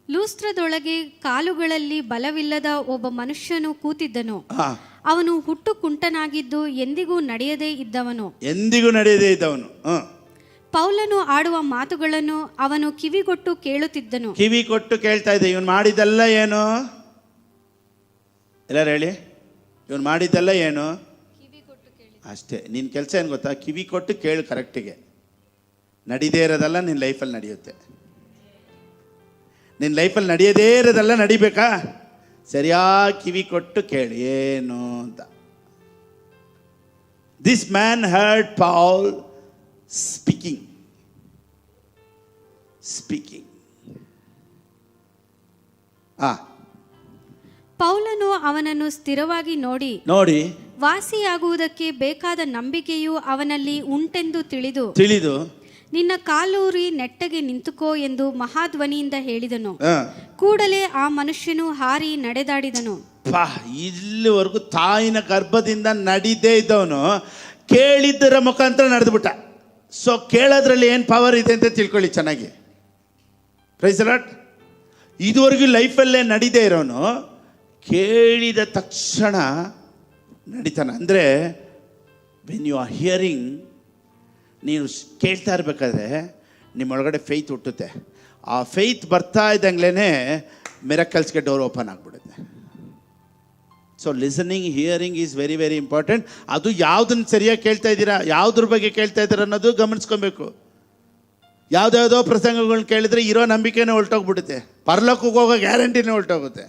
ಲೂಸ್ತ್ರದೊಳಗೆ ಕಾಲುಗಳಲ್ಲಿ ಬಲವಿಲ್ಲದ ಒಬ್ಬ ಮನುಷ್ಯನು ಕೂತಿದ್ದನು. ಅವನು ಹುಟ್ಟು ಕುಂಟನಾಗಿದ್ದು ಎಂದಿಗೂ ನಡೆಯದೇ ಇದ್ದವನು. ಎಂದಿಗೂ ನಡೆಯದೇ ಇದ್ದವನು. ಪೌಲನು ಆಡುವ ಮಾತುಗಳನ್ನು ಅವನು ಕಿವಿಗೊಟ್ಟು ಕೇಳುತ್ತಿದ್ದನು. ಕಿವಿ ಕೊಟ್ಟು ಕೇಳ್ತಾ ಇದ್ದ. ಇವನು ಮಾಡಿದ್ದೆಲ್ಲ ಏನು? ಎಲ್ಲರೂ ಹೇಳಿ, ಇವನು ಮಾಡಿದ್ದೆಲ್ಲ ಏನು? ಅಷ್ಟೇ. ನಿನ್ನ ಕೆಲಸ ಏನು ಗೊತ್ತಾ? ಕಿವಿ ಕೊಟ್ಟು ಕೇಳು ಕರೆಕ್ಟಿಗೆ. ನಡೀದೇ ಇರೋದೆಲ್ಲ ನಿನ್ನ ಲೈಫಲ್ಲಿ ನಡೆಯುತ್ತೆ. ನಿನ್ನ ಲೈಫಲ್ಲಿ ನಡೆಯದೇ ಇರೋದೆಲ್ಲ ನಡಿಬೇಕಾ? ಸರಿಯಾಗಿ ಕಿವಿ ಕೊಟ್ಟು ಕೇಳಿ ಏನು ಅಂತ. This man heard Paul speaking. ಪೌಲನು ಅವನನ್ನು ಸ್ಥಿರವಾಗಿ ನೋಡಿ ವಾಸಿಯಾಗುವುದಕ್ಕೆ ಬೇಕಾದ ನಂಬಿಕೆಯು ಅವನಲ್ಲಿ ಉಂಟೆಂದು ತಿಳಿದು ನಿನ್ನ ಕಾಲೂರಿ ನೆಟ್ಟಗೆ ನಿಂತುಕೋ ಎಂದು ಮಹಾಧ್ವನಿಯಿಂದ ಹೇಳಿದನು. ಕೂಡಲೇ ಆ ಮನುಷ್ಯನು ಹಾರಿ ನಡೆದಾಡಿದನು. ಇಲ್ಲಿವರೆಗೂ ತಾಯಿನ ಗರ್ಭದಿಂದ ನಡೀದೇ ಇದ್ದವನು ಕೇಳಿದ್ದರ ಮುಖಾಂತರ ನಡೆದ್ಬಿಟ್ಟ. ಸೊ ಕೇಳೋದ್ರಲ್ಲಿ ಏನು ಪವರ್ ಇದೆ ಅಂತ ತಿಳ್ಕೊಳ್ಳಿ ಚೆನ್ನಾಗಿ. Praise the Lord. ಇದುವರೆಗೂ ಲೈಫಲ್ಲೇ ನಡೀದೇ ಇರೋನು ಕೇಳಿದ ತಕ್ಷಣ ನಡೀತಾನೆ. ಅಂದರೆ ವೆನ್ ಯು ಆರ್ ಹಿಯರಿಂಗ್, ನೀನು ಕೇಳ್ತಾ ಇರಬೇಕಾದ್ರೆ ನಿಮ್ಮೊಳಗಡೆ ಫೇತ್ ಹುಟ್ಟುತ್ತೆ. ಆ ಫೇತ್ ಬರ್ತಾ ಇದ್ದಂಗ್ಲೇ ಮಿರಕಲ್ಸ್ಗೆ ಡೋರ್ ಓಪನ್ ಆಗಿಬಿಡುತ್ತೆ. So listening, hearing is very very important. ಅದು ಯಾವುದನ್ನು ಸರಿಯಾಗಿ ಕೇಳ್ತಾ ಇದ್ದೀರಾ, ಯಾವುದ್ರ ಬಗ್ಗೆ ಕೇಳ್ತಾ ಇದ್ದೀರಾ ಅನ್ನೋದು ಗಮನಿಸ್ಕೊಬೇಕು. ಯಾವುದ್ಯಾವುದೋ ಪ್ರಸಂಗಗಳನ್ನ ಕೇಳಿದ್ರೆ ಇರೋ ನಂಬಿಕೆನೇ ಹೊರಟೋಗ್ಬಿಡುತ್ತೆ, ಪರಲೋಕಕ್ಕೆ ಹೋಗೋ ಗ್ಯಾರಂಟಿನೇ ಹೊರಟೋಗುತ್ತೆ.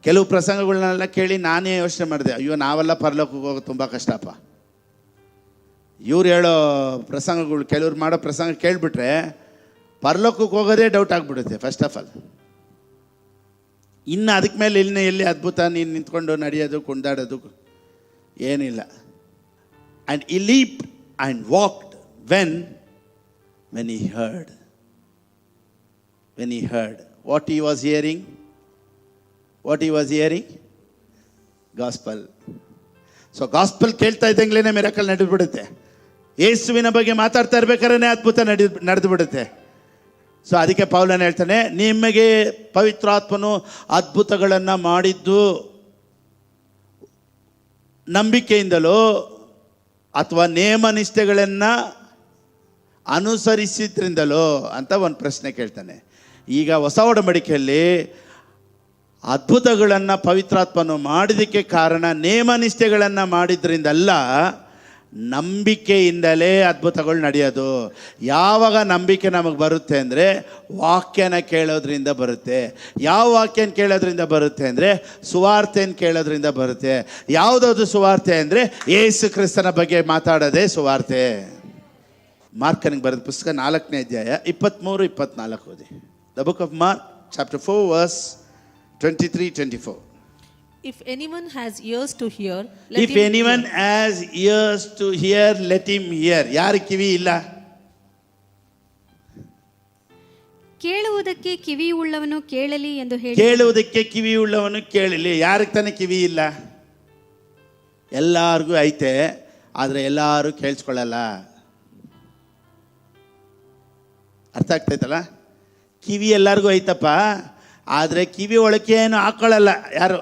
ಕೆಲವು ಪ್ರಸಂಗಗಳನ್ನೆಲ್ಲ ಕೇಳಿ ನಾನೇ ಯೋಚನೆ ಮಾಡಿದೆ, ಅಯ್ಯೋ ನಾವೆಲ್ಲ ಪರಲೋಕಕ್ಕೆ ಹೋಗೋದು ತುಂಬ ಕಷ್ಟಪ್ಪ. ಇವ್ರು ಹೇಳೋ ಪ್ರಸಂಗಗಳು, ಕೆಲವ್ರು ಮಾಡೋ ಪ್ರಸಂಗ ಕೇಳಿಬಿಟ್ರೆ ಪರಲೋಕಕ್ಕೆ ಹೋಗೋದೇ ಡೌಟ್ ಆಗಿಬಿಡುತ್ತೆ ಫಸ್ಟ್ ಆಫ್ ಆಲ್. ಇನ್ನು ಅದಕ್ಕೆ ಮೇಲೆ ಎಲ್ಲಿ ಅದ್ಭುತ ನೀನು ನಿಂತ್ಕೊಂಡು ನಡೆಯೋದು ಕುಣಿದಾಡೋದು ಏನಿಲ್ಲ. And he leaped and walked when he heard. What he was hearing? Gospel. So gospel ಕೇಳ್ತಾ ಇದ್ದಂಗ್ಲೇ ಮಿರಕಲ್ ನಡೆದ್ಬಿಡುತ್ತೆ. ಯೇಸುವಿನ ಬಗ್ಗೆ ಮಾತಾಡ್ತಾ ಇರ್ಬೇಕಾದ್ರೆ ಅದ್ಭುತ ನಡೆದು ಬಿಡುತ್ತೆ. ಸೊ ಅದಕ್ಕೆ ಪೌಲನ ಹೇಳ್ತಾನೆ, ನಿಮಗೆ ಪವಿತ್ರಾತ್ಮನು ಅದ್ಭುತಗಳನ್ನು ಮಾಡಿದ್ದು ನಂಬಿಕೆಯಿಂದಲೋ ಅಥವಾ ನೇಮ ನಿಷ್ಠೆಗಳನ್ನು ಅನುಸರಿಸಿದ್ರಿಂದಲೋ ಅಂತ ಒಂದು ಪ್ರಶ್ನೆ ಕೇಳ್ತಾನೆ. ಈಗ ಹೊಸ ಒಡಂಬಡಿಕೆಯಲ್ಲಿ ಅದ್ಭುತಗಳನ್ನು ಪವಿತ್ರಾತ್ಮನು ಮಾಡಿದ್ದಕ್ಕೆ ಕಾರಣ ನೇಮ ನಿಷ್ಠೆಗಳನ್ನು ಮಾಡಿದ್ರಿಂದಲ್ಲ, ನಂಬಿಕೆಯಿಂದಲೇ ಅದ್ಭುತಗಳು ನಡೆಯೋದು. ಯಾವಾಗ ನಂಬಿಕೆ ನಮಗೆ ಬರುತ್ತೆ ಅಂದರೆ ವಾಕ್ಯನ ಕೇಳೋದ್ರಿಂದ ಬರುತ್ತೆ. ಯಾವ ವಾಕ್ಯನ ಕೇಳೋದ್ರಿಂದ ಬರುತ್ತೆ ಅಂದರೆ ಸುವಾರ್ತೆಯನ್ನು ಕೇಳೋದ್ರಿಂದ ಬರುತ್ತೆ. ಯಾವುದಾದ್ರು ಸುವಾರ್ತೆ ಅಂದರೆ ಯೇಸು ಕ್ರಿಸ್ತನ ಬಗ್ಗೆ ಮಾತಾಡೋದೇ ಸುವಾರ್ತೆ. ಮಾರ್ಕನಿಗೆ ಬರೆದ ಪುಸ್ತಕ 4ನೇ ಅಧ್ಯಾಯ 23-24 ಓದಿ. The book of Mark chapter 4 verse 23-24. If anyone has ears to hear, let him hear. ಯಾರು ಕಿವಿ ಇಲ್ಲ? ಕೇಳುವುದಕ್ಕೆ ಕಿವಿ ಉಳ್ಳವನು ಕೇಳಲಿ ಎಂದು ಹೇಳಿ. ಕೇಳುವುದಕ್ಕೆ ಕಿವಿ ಉಳ್ಳವನು ಕೇಳಲಿ. ಯಾರಿಗೆ ತಾನೇ ಕಿವಿ ಇಲ್ಲ? ಎಲ್ಲರಿಗೂ ಐತೆ, ಆದರೆ ಎಲ್ಲರೂ ಕೇಳಿಸ್ಕೊಳ್ಳಲ್ಲ. ಅರ್ಥ ಆಗ್ತೈತಲ್ಲ? ಕಿವಿ ಎಲ್ಲರಿಗೂ ಐತಪ್ಪ, ಆದರೆ ಕಿವಿ ಒಳಕ್ಕೆ ಏನು ಹಾಕ್ಕೊಳ್ಳಲ್ಲ ಯಾರು.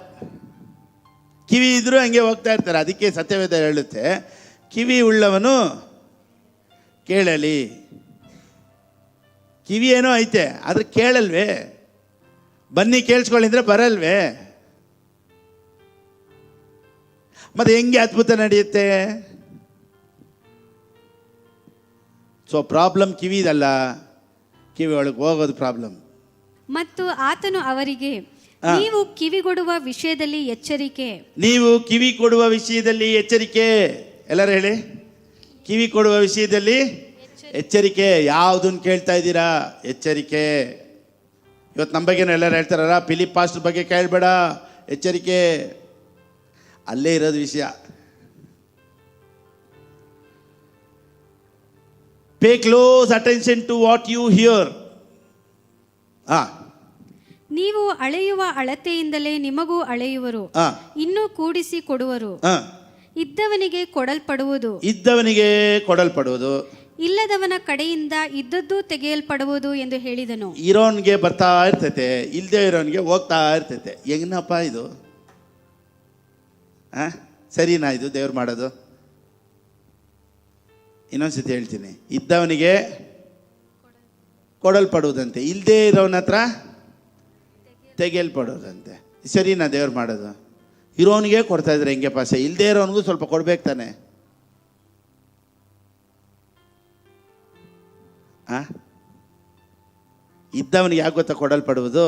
ಕಿವಿ ಇದ್ರೂ ಹಂಗೆ ಹೋಗ್ತಾ ಇರ್ತಾರೆ. ಅದಕ್ಕೆ ಸತ್ಯವೇದ ಹೇಳುತ್ತೆ, ಕಿವಿ ಉಳ್ಳವನು ಕೇಳಲಿ. ಕಿವಿ ಏನೋ ಐತೆ, ಆದರೆ ಕೇಳಲ್ವೇ? ಬನ್ನಿ ಕೇಳಿಸ್ಕೊಳ್ಳಿದ್ರೆ ಬರಲ್ವೇ? ಮತ್ತೆ ಹೆಂಗೆ ಅದ್ಭುತ ನಡೆಯುತ್ತೆ? ಸೊ ಪ್ರಾಬ್ಲಮ್ ಕಿವಿದಲ್ಲ, ಕಿವಿ ಒಳಗೆ ಹೋಗೋದು ಪ್ರಾಬ್ಲಮ್. ಮತ್ತು ಆತನು ಅವರಿಗೆ, ನೀವು ಕಿವಿಗೊಡುವ ವಿಷಯದಲ್ಲಿ ಎಚ್ಚರಿಕೆ. ನೀವು ಕಿವಿ ಕೊಡುವ ವಿಷಯದಲ್ಲಿ ಎಚ್ಚರಿಕೆ. ಎಲ್ಲರೂ ಹೇಳಿ, ಕಿವಿ ಕೊಡುವ ವಿಷಯದಲ್ಲಿ ಎಚ್ಚರಿಕೆ. ಯಾವುದನ್ನು ಕೇಳ್ತಾ ಇದ್ದೀರಾ? ಎಚ್ಚರಿಕೆ. ಇವತ್ತು ನಮ್ಮ ಬಗ್ಗೆನೂ ಎಲ್ಲರೂ ಹೇಳ್ತಾರಲ್ಲ, ಫಿಲಿಪ್ ಪಾಸ್ಟರ್ ಬಗ್ಗೆ ಕೇಳಬೇಡ, ಎಚ್ಚರಿಕೆ. ಅಲ್ಲೇ ಇರೋದು ವಿಷಯ. Pay close attention to what you hear. ನೀವು ಅಳೆಯುವ ಅಳತೆಯಿಂದಲೇ ನಿಮಗೂ ಅಳೆಯುವರು, ಇನ್ನೂ ಕೂಡಿಸಿ ಕೊಡುವರು. ಇದ್ದವನಿಗೆ ಕೊಡಲ್ಪಡುವುದು, ಇದ್ದವನಿಗೆ ಕೊಡಲ್ಪಡುವುದು, ಇಲ್ಲದವನ ಕಡೆಯಿಂದ ಇದ್ದದ್ದು ತೆಗೆಯಲ್ಪಡುವುದು ಎಂದು ಹೇಳಿದನು. ಇರೋನ್ಗೆ ಬರ್ತಾ ಇರ್ತೈತೆ, ಇಲ್ಲದೆ ಇರೋನ್ಗೆ ಹೋಗ್ತಾ ಇರ್ತೈತೆ. ಹೆಂಗನಪ್ಪ ಇದು? ಸರಿನಾ ಇದು ದೇವ್ರು ಮಾಡೋದು? ಇನ್ನೊಂದ್ಸತಿ ಹೇಳ್ತೀನಿ, ಇದ್ದವನಿಗೆ ಕೊಡಲ್ಪಡುವುದಂತೆ, ಇಲ್ಲದೆ ಇರೋನ ಹತ್ರ ತೆಗೆಯಲ್ಪಡೋದಂತೆ. ಸರಿನಾ ದೇವ್ರು ಮಾಡೋದು? ಇರೋನಿಗೆ ಕೊಡ್ತಾ ಇದ್ರೆ ಹೆಂಗೆ ಪಾಸೆ? ಇಲ್ಲದೆ ಇರೋನಿಗೂ ಸ್ವಲ್ಪ ಕೊಡ್ಬೇಕು ತಾನೆ? ಇದ್ದವನಿಗೆ ಯಾಕೆ ಗೊತ್ತಾ ಕೊಡಲ್ಪಡುವುದು?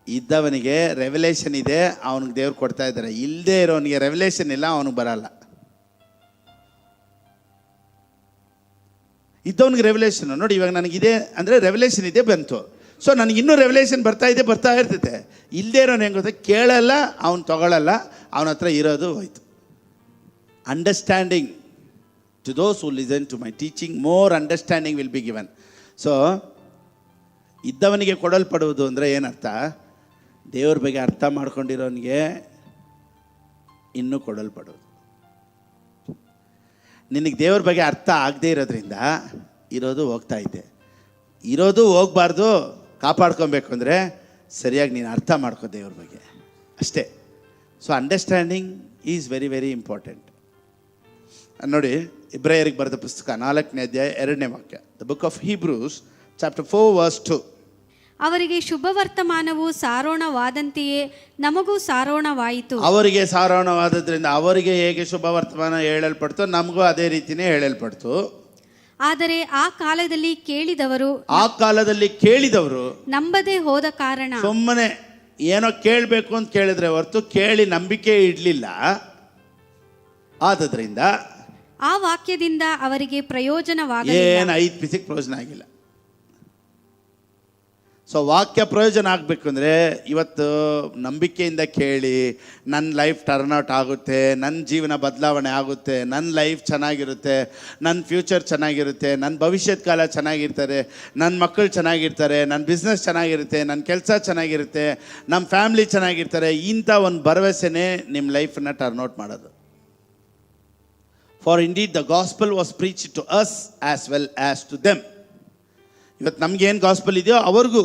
ಇದ್ದವನಿಗೆ ರೆವಲೇಷನ್ ಇದೆ, ಅವನಿಗೆ ದೇವ್ರು ಕೊಡ್ತಾ ಇದ್ದಾರೆ. ಇಲ್ಲದೆ ಇರೋನಿಗೆ ರೆವಲೇಷನ್ ಇಲ್ಲ, ಅವನಿಗೆ ಬರಲ್ಲ. ಇದ್ದವನಿಗೆ ರೆವಲೇಷನ್ ನೋಡಿ, ಇವಾಗ ನನಗಿದೆ ಅಂದರೆ ರೆವಲೇಷನ್ ಇದೆ ಬಂತು. ಸೊ ನನಗೆ ಇನ್ನೂ ರೆವಲೇಷನ್ ಬರ್ತಾ ಇರ್ತೈತೆ. ಇಲ್ಲದೆ ಇರೋನು ಹೆಂಗೆ ಗೊತ್ತಾ? ಕೇಳಲ್ಲ, ಅವನು ತಗೊಳ್ಳಲ್ಲ, ಅವನ ಹತ್ರ ಇರೋದು ಹೋಯ್ತು. Understanding to those who listen to my teaching, more understanding will be given. So ಇದ್ದವನಿಗೆ ಕೊಡಲ್ಪಡುವುದು ಅಂದರೆ ಏನರ್ಥ? ದೇವ್ರ ಬಗ್ಗೆ ಅರ್ಥ ಮಾಡ್ಕೊಂಡಿರೋನಿಗೆ ಇನ್ನೂ ಕೊಡಲ್ಪಡುವುದು. ನಿನಗೆ ದೇವ್ರ ಬಗ್ಗೆ ಅರ್ಥ ಆಗದೆ ಇರೋದ್ರಿಂದ ಇರೋದು ಹೋಗ್ತಾ ಇದೆ. ಇರೋದು ಹೋಗಬಾರ್ದು, ಕಾಪಾಡ್ಕೊಬೇಕು ಅಂದರೆ ಸರಿಯಾಗಿ ನೀನು ಅರ್ಥ ಮಾಡ್ಕೋ ದೇವ್ರ ಬಗ್ಗೆ ಅಷ್ಟೇ. So understanding is very very important. ನೋಡಿ, ಇಬ್ರಾಯರಿಗೆ ಬರೆದ ಪುಸ್ತಕ 4ನೇ ಅಧ್ಯಾಯ 2ನೇ ವಾಕ್ಯ. The book of Hebrews chapter 4 verse 2. ಅವರಿಗೆ ಶುಭ ವರ್ತಮಾನವು ಸಾರೋಣವಾದಂತೆಯೇ ನಮಗೂ ಸಾರೋಣವಾಯಿತು. ಅವರಿಗೆ ಸಾರೋಣವಾದದ್ರಿಂದ ಅವರಿಗೆ ಹೇಗೆ ಶುಭ ವರ್ತಮಾನ ಹೇಳಲ್ಪಡ್ತು, ನಮಗೂ ಅದೇ ರೀತಿಯೇ ಹೇಳಲ್ಪಡ್ತು. ಆದರೆ ಆ ಕಾಲದಲ್ಲಿ ಕೇಳಿದವರು ನಂಬದೆ ಹೋದ ಕಾರಣ, ಸುಮ್ಮನೆ ಏನೋ ಕೇಳಬೇಕು ಅಂತ ಕೇಳಿದ್ರೆ ಹೊರತು ಕೇಳಿ ನಂಬಿಕೆ ಇಡಲಿಲ್ಲ. ಆದ್ರಿಂದ ಆ ವಾಕ್ಯದಿಂದ ಅವರಿಗೆ ಪ್ರಯೋಜನವಾಗಲಿಲ್ಲ. ಏನು 5 ಪೈಸೆಗೆ ಪ್ರಯೋಜನ ಆಗಿಲ್ಲ. ಸೊ ವಾಕ್ಯ ಪ್ರಯೋಜನ ಆಗಬೇಕು ಅಂದರೆ ಇವತ್ತು ನಂಬಿಕೆಯಿಂದ ಕೇಳಿ, ನನ್ನ ಲೈಫ್ ಟರ್ನ್ಔಟ್ ಆಗುತ್ತೆ, ನನ್ನ ಜೀವನ ಬದಲಾವಣೆ ಆಗುತ್ತೆ, ನನ್ನ ಲೈಫ್ ಚೆನ್ನಾಗಿರುತ್ತೆ, ನನ್ನ ಫ್ಯೂಚರ್ ಚೆನ್ನಾಗಿರುತ್ತೆ, ನನ್ನ ಭವಿಷ್ಯದ ಕಾಲ ಚೆನ್ನಾಗಿರ್ತಾರೆ, ನನ್ನ ಮಕ್ಕಳು ಚೆನ್ನಾಗಿರ್ತಾರೆ, ನನ್ನ ಬಿಸ್ನೆಸ್ ಚೆನ್ನಾಗಿರುತ್ತೆ, ನನ್ನ ಕೆಲಸ ಚೆನ್ನಾಗಿರುತ್ತೆ, ನಮ್ಮ ಫ್ಯಾಮ್ಲಿ ಚೆನ್ನಾಗಿರ್ತಾರೆ. ಇಂಥ ಒಂದು ಭರವಸೆನೇ ನಿಮ್ಮ ಲೈಫನ್ನು ಟರ್ನ್ಔಟ್ ಮಾಡೋದು. For indeed the gospel was preached to us as well as to them. ಇವತ್ತು ನಮಗೇನು ಗಾಸ್ಪಲ್ ಇದೆಯೋ ಅವ್ರಿಗೂ,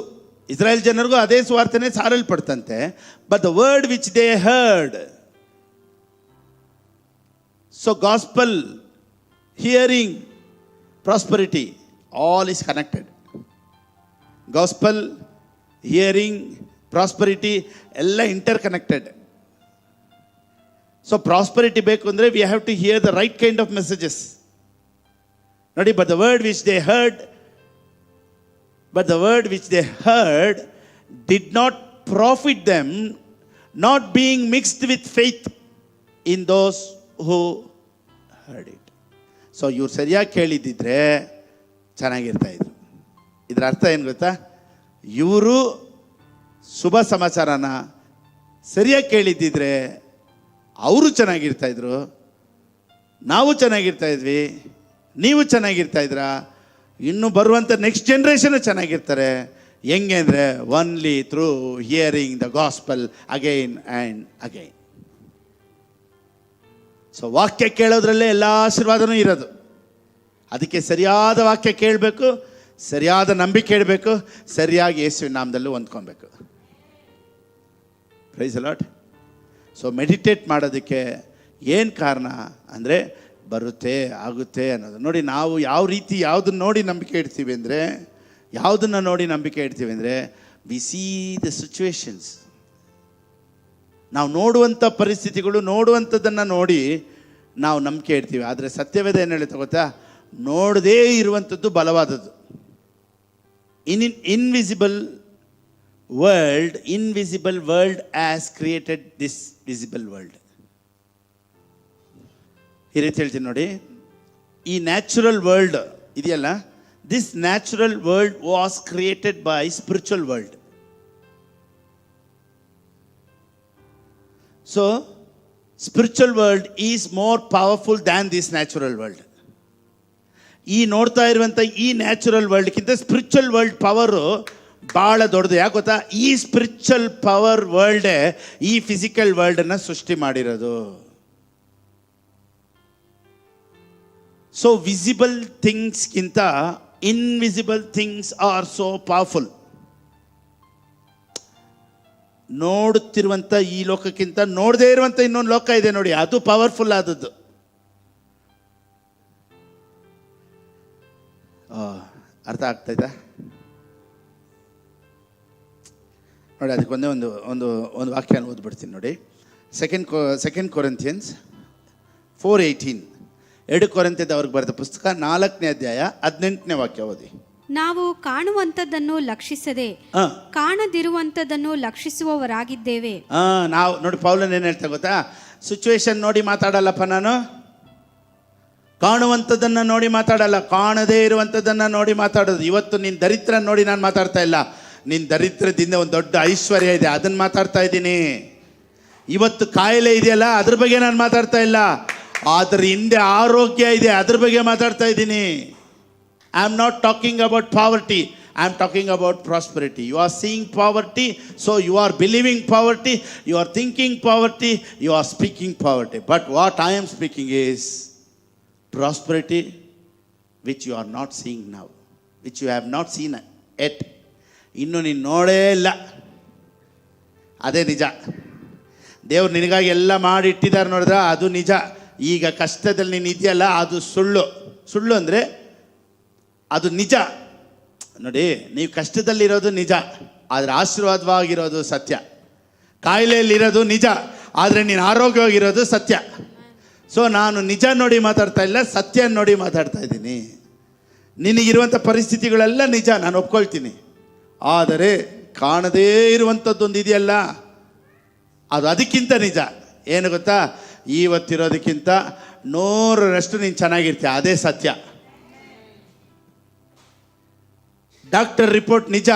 ಇಸ್ರಾಯೇಲ್ ಜನರಿಗೂ ಅದೇ ಸ್ವಾರ್ಥನೆ ಸಾರಲ್ಪಡ್ತಂತೆ. But the word which they heard, so gospel, hearing, prosperity, all is connected. Gospel, hearing, prosperity ಎಲ್ಲ ಇಂಟರ್ ಕನೆಕ್ಟೆಡ್. ಸೊ ಪ್ರಾಸ್ಪರಿಟಿ ಬೇಕು ಅಂದರೆ we have to hear the right kind of messages. ನೋಡಿ, but the word which they heard did not profit them, not being mixed with faith in those who heard it. So ಇವ್ರು ಸರಿಯಾಗಿ ಕೇಳಿದ್ದಿದ್ರೆ ಚೆನ್ನಾಗಿರ್ತಾ ಇದ್ರು. ಇದರ ಅರ್ಥ ಏನು ಗೊತ್ತಾ? ಇವರು ಶುಭ ಸಮಾಚಾರನ ಸರಿಯಾಗಿ ಕೇಳಿದ್ದಿದ್ರೆ ಅವರು ಚೆನ್ನಾಗಿರ್ತಾ ಇದ್ರು, ನಾವು ಚೆನ್ನಾಗಿರ್ತಾ ಇದ್ವಿ, ನೀವು ಚೆನ್ನಾಗಿರ್ತಾ ಇದ್ರಾ, ಇನ್ನು ಬರುವಂಥ ನೆಕ್ಸ್ಟ್ ಜನ್ರೇಷನ್ ಚೆನ್ನಾಗಿರ್ತಾರೆ. ಹೆಂಗೆ ಅಂದರೆ only through hearing the gospel again and again. So ವಾಕ್ಯ ಕೇಳೋದ್ರಲ್ಲೇ ಎಲ್ಲ ಆಶೀರ್ವಾದನೂ ಇರೋದು. ಅದಕ್ಕೆ ಸರಿಯಾದ ವಾಕ್ಯ ಕೇಳಬೇಕು, ಸರಿಯಾದ ನಂಬಿಕೆ ಇಡಬೇಕು, ಸರಿಯಾಗಿ ಯೇಸುವಿನ ನಾಮದಲ್ಲೂ ಹೊಂದ್ಕೊಬೇಕು. Praise the Lord. So meditate ಮಾಡೋದಕ್ಕೆ ಏನು ಕಾರಣ ಅಂದರೆ ಬರುತ್ತೆ, ಆಗುತ್ತೆ ಅನ್ನೋದು. ನೋಡಿ, ನಾವು ಯಾವ ರೀತಿ ಯಾವುದನ್ನ ನೋಡಿ ನಂಬಿಕೆ ಇಡ್ತೀವಿ ಅಂದರೆ, ಯಾವುದನ್ನು ನೋಡಿ ನಂಬಿಕೆ ಇಡ್ತೀವಿ ಅಂದರೆ, ವಿ ಸಿ ದ ಸಿಚುವೇಶನ್ಸ್. ನಾವು ನೋಡುವಂಥ ಪರಿಸ್ಥಿತಿಗಳು, ನೋಡುವಂಥದ್ದನ್ನು ನೋಡಿ ನಾವು ನಂಬಿಕೆ ಇಡ್ತೀವಿ. ಆದರೆ ಸತ್ಯವೇದ ಏನು ಹೇಳುತ್ತೆ ಗೊತ್ತಾ? ನೋಡದೇ ಇರುವಂಥದ್ದು ಬಲವಾದದ್ದು. Invisible world has created this visible world. ಈ ರೀತಿ ಹೇಳ್ತೀನಿ ನೋಡಿ, ಈ ನ್ಯಾಚುರಲ್ ವರ್ಲ್ಡ್ ಇದೆಯಲ್ಲ, this natural world was created by spiritual world. So spiritual world is more powerful than this natural world. ಈ ನೋಡ್ತಾ ಇರುವಂಥ ಈ ನ್ಯಾಚುರಲ್ ವರ್ಲ್ಡ್ಗಿಂತ ಸ್ಪಿರಿಚುವಲ್ ವರ್ಲ್ಡ್ ಪವರು ಭಾಳ ದೊಡ್ಡದು. ಯಾಕೆ ಗೊತ್ತಾ? ಈ ಸ್ಪಿರಿಚುವಲ್ ಪವರ್ ವರ್ಲ್ಡೇ ಈ ಫಿಸಿಕಲ್ ವರ್ಲ್ಡನ್ನು ಸೃಷ್ಟಿ ಮಾಡಿರೋದು. ಸೊ ವಿಸಿಬಲ್ ಥಿಂಗ್ಸ್ಗಿಂತ invisible things are so powerful. ನೋಡುತ್ತಿರುವಂಥ ಈ ಲೋಕಕ್ಕಿಂತ ನೋಡದೇ ಇರುವಂಥ ಇನ್ನೊಂದು ಲೋಕ ಇದೆ ನೋಡಿ, ಅದು ಪವರ್ಫುಲ್ ಆದದ್ದು. ಅರ್ಥ ಆಗ್ತಾಯ್ತಾ? ನೋಡಿ, ಅದಕ್ಕೊಂದೇ ಒಂದು ಒಂದು ಒಂದು ವಾಕ್ಯ ಓದ್ಬಿಡ್ತೀನಿ ನೋಡಿ. Second Corinthians 4:18. 2 ಕೊರಿಂಥದವ್ರಿಗೆ ಬರೆದ ಪುಸ್ತಕ 4ನೇ ಅಧ್ಯಾಯ 18ನೇ ವಾಕ್ಯ ಓದಿ. ನಾವು ಕಾಣುವಂಥದ್ದನ್ನು ಲಕ್ಷಿಸದೆ ಕಾಣದಿರುವಂಥದ್ದನ್ನು ಲಕ್ಷಿಸುವವರಾಗಿದ್ದೇವೆ. ನಾವು ನೋಡಿ, ಪೌಲನ್ ಏನು ಹೇಳ್ತಾ ಗೊತ್ತಾ? ಸಿಚುವೇಶನ್ ನೋಡಿ ಮಾತಾಡಲ್ಲಪ್ಪ ನಾನು, ಕಾಣುವಂಥದ್ದನ್ನು ನೋಡಿ ಮಾತಾಡಲ್ಲ, ಕಾಣದೇ ಇರುವಂಥದ್ದನ್ನು ನೋಡಿ ಮಾತಾಡೋದು. ಇವತ್ತು ನಿನ್ನ ದರಿದ್ರ ನೋಡಿ ನಾನು ಮಾತಾಡ್ತಾ ಇಲ್ಲ, ನಿನ್ನ ದರಿದ್ರದಿಂದ ಒಂದು ದೊಡ್ಡ ಐಶ್ವರ್ಯ ಇದೆ, ಅದನ್ನು ಮಾತಾಡ್ತಾ ಇದ್ದೀನಿ. ಇವತ್ತು ಕಾಯಿಲೆ ಇದೆಯಲ್ಲ, ಅದ್ರ ಬಗ್ಗೆ ನಾನು ಮಾತಾಡ್ತಾ ಇಲ್ಲ, ಅದ್ರ ಹಿಂದೆ ಆರೋಗ್ಯ ಇದೆ, ಅದ್ರ ಬಗ್ಗೆ ಮಾತಾಡ್ತಾ ಇದ್ದೀನಿ. I am not talking about poverty, I am talking about prosperity. You are seeing poverty, so you are believing poverty, you are thinking poverty, you are speaking poverty. But what I am speaking is prosperity which you are not seeing now, which you have not seen yet. ಇನ್ನು ನೀನು ನೋಡೇ ಇಲ್ಲ, ಅದೇ ನಿಜ. ದೇವ್ರು ನಿನಗಾಗಿ ಎಲ್ಲ ಮಾಡಿ ಇಟ್ಟಿದ್ದಾರೆ ನೋಡಿದ್ರೆ ಅದು ನಿಜ. ಈಗ ಕಷ್ಟದಲ್ಲಿ ನೀನು ಇದೆಯಲ್ಲ, ಅದು ಸುಳ್ಳು ಅಂದರೆ ಅದು ನಿಜ. ನೋಡಿ, ನೀವು ಕಷ್ಟದಲ್ಲಿರೋದು ನಿಜ, ಆದರೆ ಆಶೀರ್ವಾದವಾಗಿರೋದು ಸತ್ಯ. ಕಾಯಿಲೆಯಲ್ಲಿರೋದು ನಿಜ, ಆದರೆ ನೀನು ಆರೋಗ್ಯವಾಗಿರೋದು ಸತ್ಯ. ಸೊ ನಾನು ನಿಜ ನೋಡಿ ಮಾತಾಡ್ತಾ ಇಲ್ಲ, ಸತ್ಯ ನೋಡಿ ಮಾತಾಡ್ತಾ ಇದ್ದೀನಿ. ನಿನಗಿರುವಂಥ ಪರಿಸ್ಥಿತಿಗಳೆಲ್ಲ ನಿಜ, ನಾನು ಒಪ್ಕೊಳ್ತೀನಿ. ಆದರೆ ಕಾಣದೇ ಇರುವಂಥದ್ದೊಂದು ಇದೆಯಲ್ಲ, ಅದು ಅದಕ್ಕಿಂತ ನಿಜ. ಏನು ಗೊತ್ತಾ? ಇವತ್ತಿರೋದಕ್ಕಿಂತ 100ರಷ್ಟು ನೀನು ಚೆನ್ನಾಗಿರ್ತೀಯ, ಅದೇ ಸತ್ಯ. ಡಾಕ್ಟರ್ ರಿಪೋರ್ಟ್ ನಿಜ,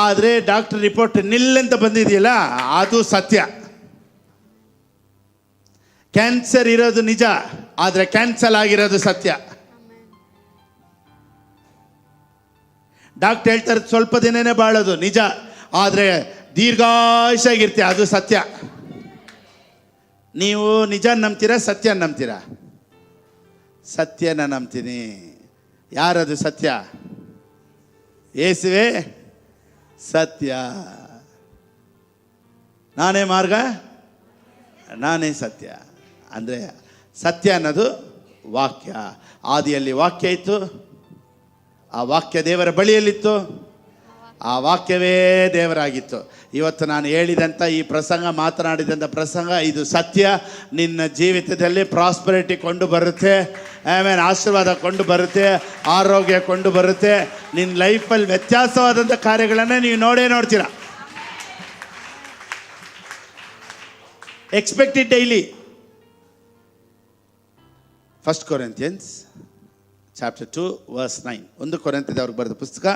ಆದರೆ ಡಾಕ್ಟರ್ ರಿಪೋರ್ಟ್ ನಿಲ್ಲಂತ ಬಂದಿದೆಯಲ್ಲ, ಅದು ಸತ್ಯ. ಕ್ಯಾನ್ಸರ್ ಇರೋದು ನಿಜ, ಆದರೆ ಕ್ಯಾನ್ಸಲ್ ಆಗಿರೋದು ಸತ್ಯ. ಡಾಕ್ಟರ್ ಹೇಳ್ತಾರೆ ಸ್ವಲ್ಪ ದಿನನೇ ಬಾಳೋದು ನಿಜ, ಆದರೆ ದೀರ್ಘಾಯುಷಾಗಿರ್ತೀಯ, ಅದು ಸತ್ಯ. ನೀವು ನಿಜ ನಂಬ್ತೀರಾ, ಸತ್ಯ ನಂಬ್ತೀರಾ? ಸತ್ಯನ ನಂಬ್ತೀನಿ. ಯಾರದು ಸತ್ಯ? ಯೇಸುವೇ ಸತ್ಯ. ನಾನೇ ಮಾರ್ಗ, ನಾನೇ ಸತ್ಯ. ಅಂದರೆ ಸತ್ಯ ಅನ್ನೋದು ವಾಕ್ಯ. ಆದಿಯಲ್ಲಿ ವಾಕ್ಯ ಇತ್ತು, ಆ ವಾಕ್ಯ ದೇವರ ಬಳಿಯಲ್ಲಿತ್ತು, ಆ ವಾಕ್ಯವೇ ದೇವರಾಗಿತ್ತು. ಇವತ್ತು ನಾನು ಹೇಳಿದಂಥ ಈ ಪ್ರಸಂಗ, ಮಾತನಾಡಿದಂಥ ಪ್ರಸಂಗ, ಇದು ಸತ್ಯ. ನಿನ್ನ ಜೀವಿತದಲ್ಲಿ ಪ್ರಾಸ್ಪರಿಟಿ ಕೊಂಡು ಬರುತ್ತೆ, ಆಮೇಲೆ ಆಶೀರ್ವಾದ ಕೊಂಡು ಬರುತ್ತೆ, ಆರೋಗ್ಯ ಕೊಂಡು ಬರುತ್ತೆ. ನಿನ್ನ ಲೈಫಲ್ಲಿ ವ್ಯತ್ಯಾಸವಾದಂಥ ಕಾರ್ಯಗಳನ್ನು ನೀವು ನೋಡ್ತೀರ. Expect it daily. 1 Corinthians chapter 2 verse 9. 1 ಕೊರಿಂಥದವ್ರಿಗೆ ಬರೆದ ಪುಸ್ತಕ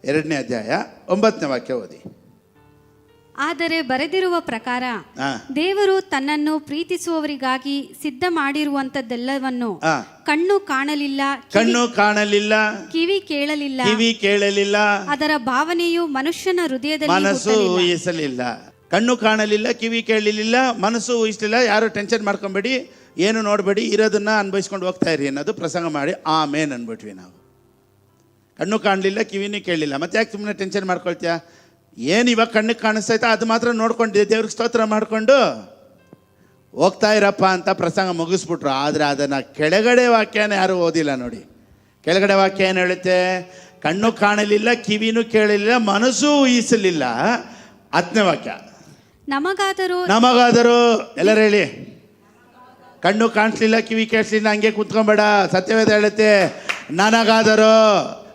2ನೇ ಅಧ್ಯಾಯ 9ನೇ ವಾಕ್ಯ ಓದಿ. ಆದರೆ ಬರೆದಿರುವ ಪ್ರಕಾರ ದೇವರು ತನ್ನನ್ನು ಪ್ರೀತಿಸುವವರಿಗಾಗಿ ಸಿದ್ಧ ಮಾಡಿರುವಂತದ್ದೆಲ್ಲವನ್ನು ಕಣ್ಣು ಕಾಣಲಿಲ್ಲ, ಕಿವಿ ಕೇಳಲಿಲ್ಲ, ಅದರ ಭಾವನೆಯು ಮನುಷ್ಯನ ಹೃದಯದಲ್ಲಿ ಮನಸ್ಸು ಊಹಿಸಲಿಲ್ಲ. ಕಣ್ಣು ಕಾಣಲಿಲ್ಲ, ಕಿವಿ ಕೇಳಲಿಲ್ಲ, ಮನಸ್ಸು ಊಹಿಸಲಿಲ್ಲ. ಯಾರು ಟೆನ್ಷನ್ ಮಾಡ್ಕೊಂಬೇಡಿ, ಏನು ನೋಡಬೇಡಿ, ಇರೋದನ್ನು ಅನ್ಭವಿಸ್ಕೊಂಡು ಹೋಗ್ತಾ ಇರಿ ಅನ್ನೋದು ಪ್ರಸಂಗ ಮಾಡಿ ಆಮೇನ್ ಅಂದ್ಬಿಟ್ವಿ ನಾವು. ಕಣ್ಣು ಕಾಣಲಿಲ್ಲ, ಕಿವಿನೂ ಕೇಳಲಿಲ್ಲ, ಮತ್ತೆ ಯಾಕೆ ಸುಮ್ಮನೆ ಟೆನ್ಷನ್ ಮಾಡ್ಕೊಳ್ತೀಯ? ಏನು ಇವಾಗ ಕಣ್ಣಿಗೆ ಕಾಣಿಸ್ತೈತೆ ಅದು ಮಾತ್ರ ನೋಡ್ಕೊಂಡಿದ್ದೆ, ದೇವ್ರಿಗೆ ಸ್ತೋತ್ರ ಮಾಡಿಕೊಂಡು ಹೋಗ್ತಾ ಇರಪ್ಪ ಅಂತ ಪ್ರಸಂಗ ಮುಗಿಸ್ಬಿಟ್ರು. ಆದರೆ ಅದನ್ನು ಕೆಳಗಡೆ ವಾಕ್ಯನ ಯಾರೂ ಓದಿಲ್ಲ ನೋಡಿ. ಕೆಳಗಡೆ ವಾಕ್ಯ ಏನು ಹೇಳುತ್ತೆ? ಕಣ್ಣು ಕಾಣಲಿಲ್ಲ, ಕಿವಿನೂ ಕೇಳಲಿಲ್ಲ, ಮನಸ್ಸೂ ಊಹಿಸಲಿಲ್ಲ. 10ನೇ ವಾಕ್ಯ, ನಮಗಾದರೂ ಎಲ್ಲರೂ ಹೇಳಿ. ಕಣ್ಣು ಕಾಣಿಸ್ಲಿಲ್ಲ, ಕಿವಿ ಕೇಳಿಸ್ಲಿಲ್ಲ, ಹಂಗೆ ಕೂತ್ಕೊಂಬೇಡ. ಸತ್ಯವೇದ ಹೇಳುತ್ತೆ ನನಗಾದರೂ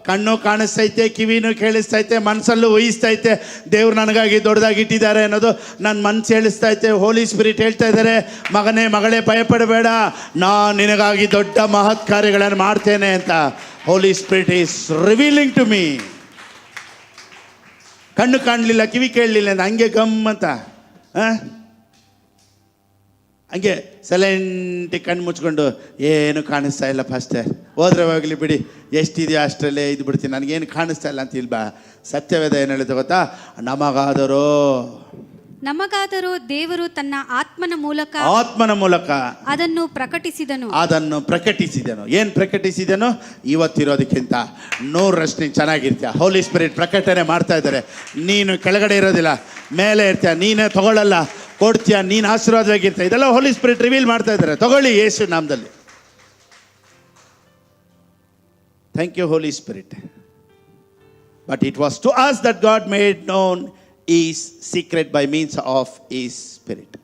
ಕಣ್ಣು ಕಾಣಿಸ್ತೈತೆ, ಕಿವಿನೂ ಕೇಳಿಸ್ತೈತೆ, ಮನಸ್ಸಲ್ಲೂ ಊಹಿಸ್ತೈತೆ, ದೇವ್ರು ನನಗಾಗಿ ದೊಡ್ಡದಾಗಿ ಇಟ್ಟಿದ್ದಾರೆ ಅನ್ನೋದು ನನ್ನ ಮನಸ್ಸು ಹೇಳಿಸ್ತೈತೆ. ಹೋಲಿ ಸ್ಪಿರಿಟ್ ಹೇಳ್ತಾ ಇದ್ದಾರೆ, ಮಗನೇ ಮಗಳೇ ಭಯಪಡಬೇಡ, ನಾನು ನಿನಗಾಗಿ ದೊಡ್ಡ ಮಹತ್ ಕಾರ್ಯಗಳನ್ನು ಮಾಡ್ತೇನೆ ಅಂತ. Holy Spirit is revealing to me. ಕಣ್ಣು ಕಾಣಲಿಲ್ಲ, ಕಿವಿ ಕೇಳಲಿಲ್ಲ ಅಂತ ಹಂಗೆ ಗಮ್ಮಂತ ಹಂಗೆ ಸೈಲೆಂಟಿಗೆ ಕಣ್ಣು ಮುಚ್ಕೊಂಡು ಏನು ಕಾಣಿಸ್ತಾ ಇಲ್ಲ ಫಾಸ್ಟರ್, ಹೋದ್ರೆ ಹೋಗಲಿ ಬಿಡಿ, ಎಷ್ಟಿದೆಯೋ ಅಷ್ಟರಲ್ಲೇ ಇದು ಬಿಡ್ತೀನಿ, ನನಗೇನು ಕಾಣಿಸ್ತಾ ಇಲ್ಲ ಅಂತ ಇಲ್ಬಾ. ಸತ್ಯವೇದ ಏನು ಹೇಳಿದೆ ಗೊತ್ತಾ? ನಮಗಾದರೂ ದೇವರು ತನ್ನ ಆತ್ಮನ ಮೂಲಕ ಅದನ್ನು ಪ್ರಕಟಿಸಿದನು. ಏನು ಪ್ರಕಟಿಸಿದನು? ಇವತ್ತಿರೋದಕ್ಕಿಂತ 100ರಷ್ಟು ನೀನು ಚೆನ್ನಾಗಿರ್ತೀಯ. ಹೋಲಿ ಸ್ಪಿರಿಟ್ ಪ್ರಕಟಣೆ ಮಾಡ್ತಾ ಇದ್ದಾರೆ. ನೀನು ಕೆಳಗಡೆ ಇರೋದಿಲ್ಲ, ಮೇಲೆ ಇರ್ತೀಯ, ನೀನೇ ತಗೊಳ್ಳಲ್ಲ, ಕೊಡ್ತೀಯ, ನೀನು ಆಶೀರ್ವಾದವಾಗಿರ್ತೀಯ. ಇದೆಲ್ಲ ಹೋಲಿ ಸ್ಪಿರಿಟ್ ರಿವೀಲ್ ಮಾಡ್ತಾ ಇದ್ದಾರೆ. ತಗೊಳ್ಳಿ ಯೇಸು ನಾಮದಲ್ಲಿ. Thank you Holy Spirit. But it was to us that God made known his secret by means of his spirit.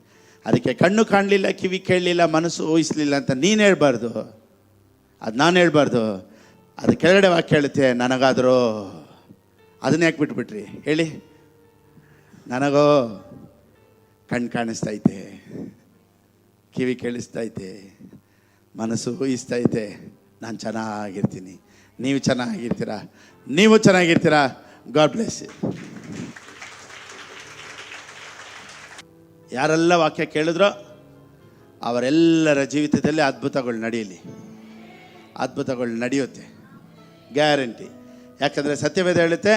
ಅದಕ್ಕೆ ಕಣ್ಣು ಕಾಣಲಿಲ್ಲ, ಕಿವಿ ಕೇಳಲಿಲ್ಲ, ಮನಸ್ಸು ಊಹಿಸಲಿಲ್ಲ ಅಂತ ನೀನು ಹೇಳ್ಬಾರ್ದು, ಅದು ನಾನು ಹೇಳ್ಬಾರ್ದು. ಅದು ಕೆಳಗಡೆ ವಾಕ್ಯ ಹೇಳುತ್ತೆ ನನಗಾದರೂ. ಅದನ್ನ ಯಾಕೆ ಬಿಟ್ಬಿಟ್ರಿ ಹೇಳಿ? ನನಗೋ ಕಣ್ಣು ಕಾಣಿಸ್ತೈತೆ, ಕಿವಿ ಕೇಳಿಸ್ತೈತೆ, ಮನಸ್ಸು ಊಹಿಸ್ತೈತೆ, ನಾನು ಚೆನ್ನಾಗಿರ್ತೀನಿ, ನೀವು ಚೆನ್ನಾಗಿರ್ತೀರಾ. God bless you. ಯಾರೆಲ್ಲ ವಾಕ್ಯ ಕೇಳಿದ್ರೋ ಅವರೆಲ್ಲರ ಜೀವಿತದಲ್ಲಿ ಅದ್ಭುತಗಳು ನಡೆಯುತ್ತೆ, ಗ್ಯಾರಂಟಿ. ಯಾಕಂದರೆ ಸತ್ಯವೇದ ಹೇಳುತ್ತೆ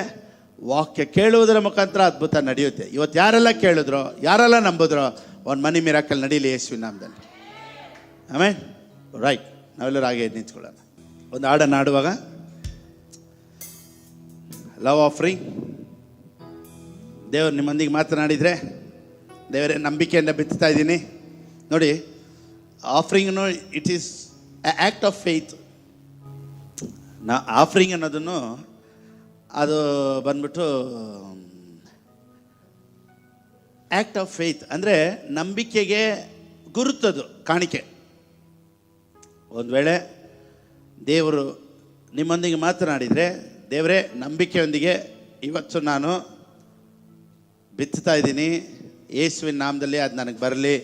ವಾಕ್ಯ ಕೇಳುವುದರ ಮುಖಾಂತರ ಅದ್ಭುತ ನಡೆಯುತ್ತೆ. ಇವತ್ತು ಯಾರೆಲ್ಲ ಕೇಳಿದ್ರೋ, ಯಾರೆಲ್ಲ ನಂಬಿದ್ರೋ, ಒಂದು ಮನಿ ಮಿರಾಕಲ್ ನಡೀಲಿ ಯೇಸುವಿನ ನಾಮದಲ್ಲಿ. ಆಮೇಲೆ ರೈಟ್, ನಾವೆಲ್ಲರೂ ಹಾಗೆ ನಿಂತ್ಕೊಳ್ಳೋಣ. ಒಂದು ಹಾಡನ್ನು ಆಡುವಾಗ ಲವ್ ಆಫರಿಂಗ್. ದೇವರು ನಿಮ್ಮೊಂದಿಗೆ ಮಾತನಾಡಿದರೆ, ದೇವರೇ ನಂಬಿಕೆಯಿಂದ ಬಿತ್ತಾ ಇದ್ದೀನಿ ನೋಡಿ. ಆಫರಿಂಗ್ನು it is act of faith. Offering ಅನ್ನೋದನ್ನು ಅದು ಬಂದ್ಬಿಟ್ಟು ಆ್ಯಕ್ಟ್ ಆಫ್ ಫೇತ್ ಅಂದರೆ ನಂಬಿಕೆಗೆ ಗುರುತದು, ಕಾಣಿಕೆ. ಒಂದು ವೇಳೆ ದೇವರು ನಿಮ್ಮೊಂದಿಗೆ ಮಾತನಾಡಿದರೆ, ದೇವರೇ ನಂಬಿಕೆಯೊಂದಿಗೆ ಇವತ್ತು ನಾನು ಬಿತ್ತಾ ಇದ್ದೀನಿ, ಯೇಸುವಿನ ನಾಮದಲ್ಲಿ ಅದು ನನಗೆ ಬರಲಿ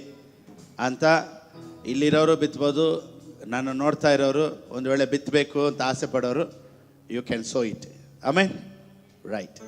ಅಂತ ಇಲ್ಲಿರೋರು ಬಿತ್ಬೋದು, ನಾನು ನೋಡ್ತಾ ಇರೋರು ಒಂದು ವೇಳೆ ಬಿತ್ತಬೇಕು ಅಂತ ಆಸೆ ಪಡೋರು, you can sow it. Amen. Right.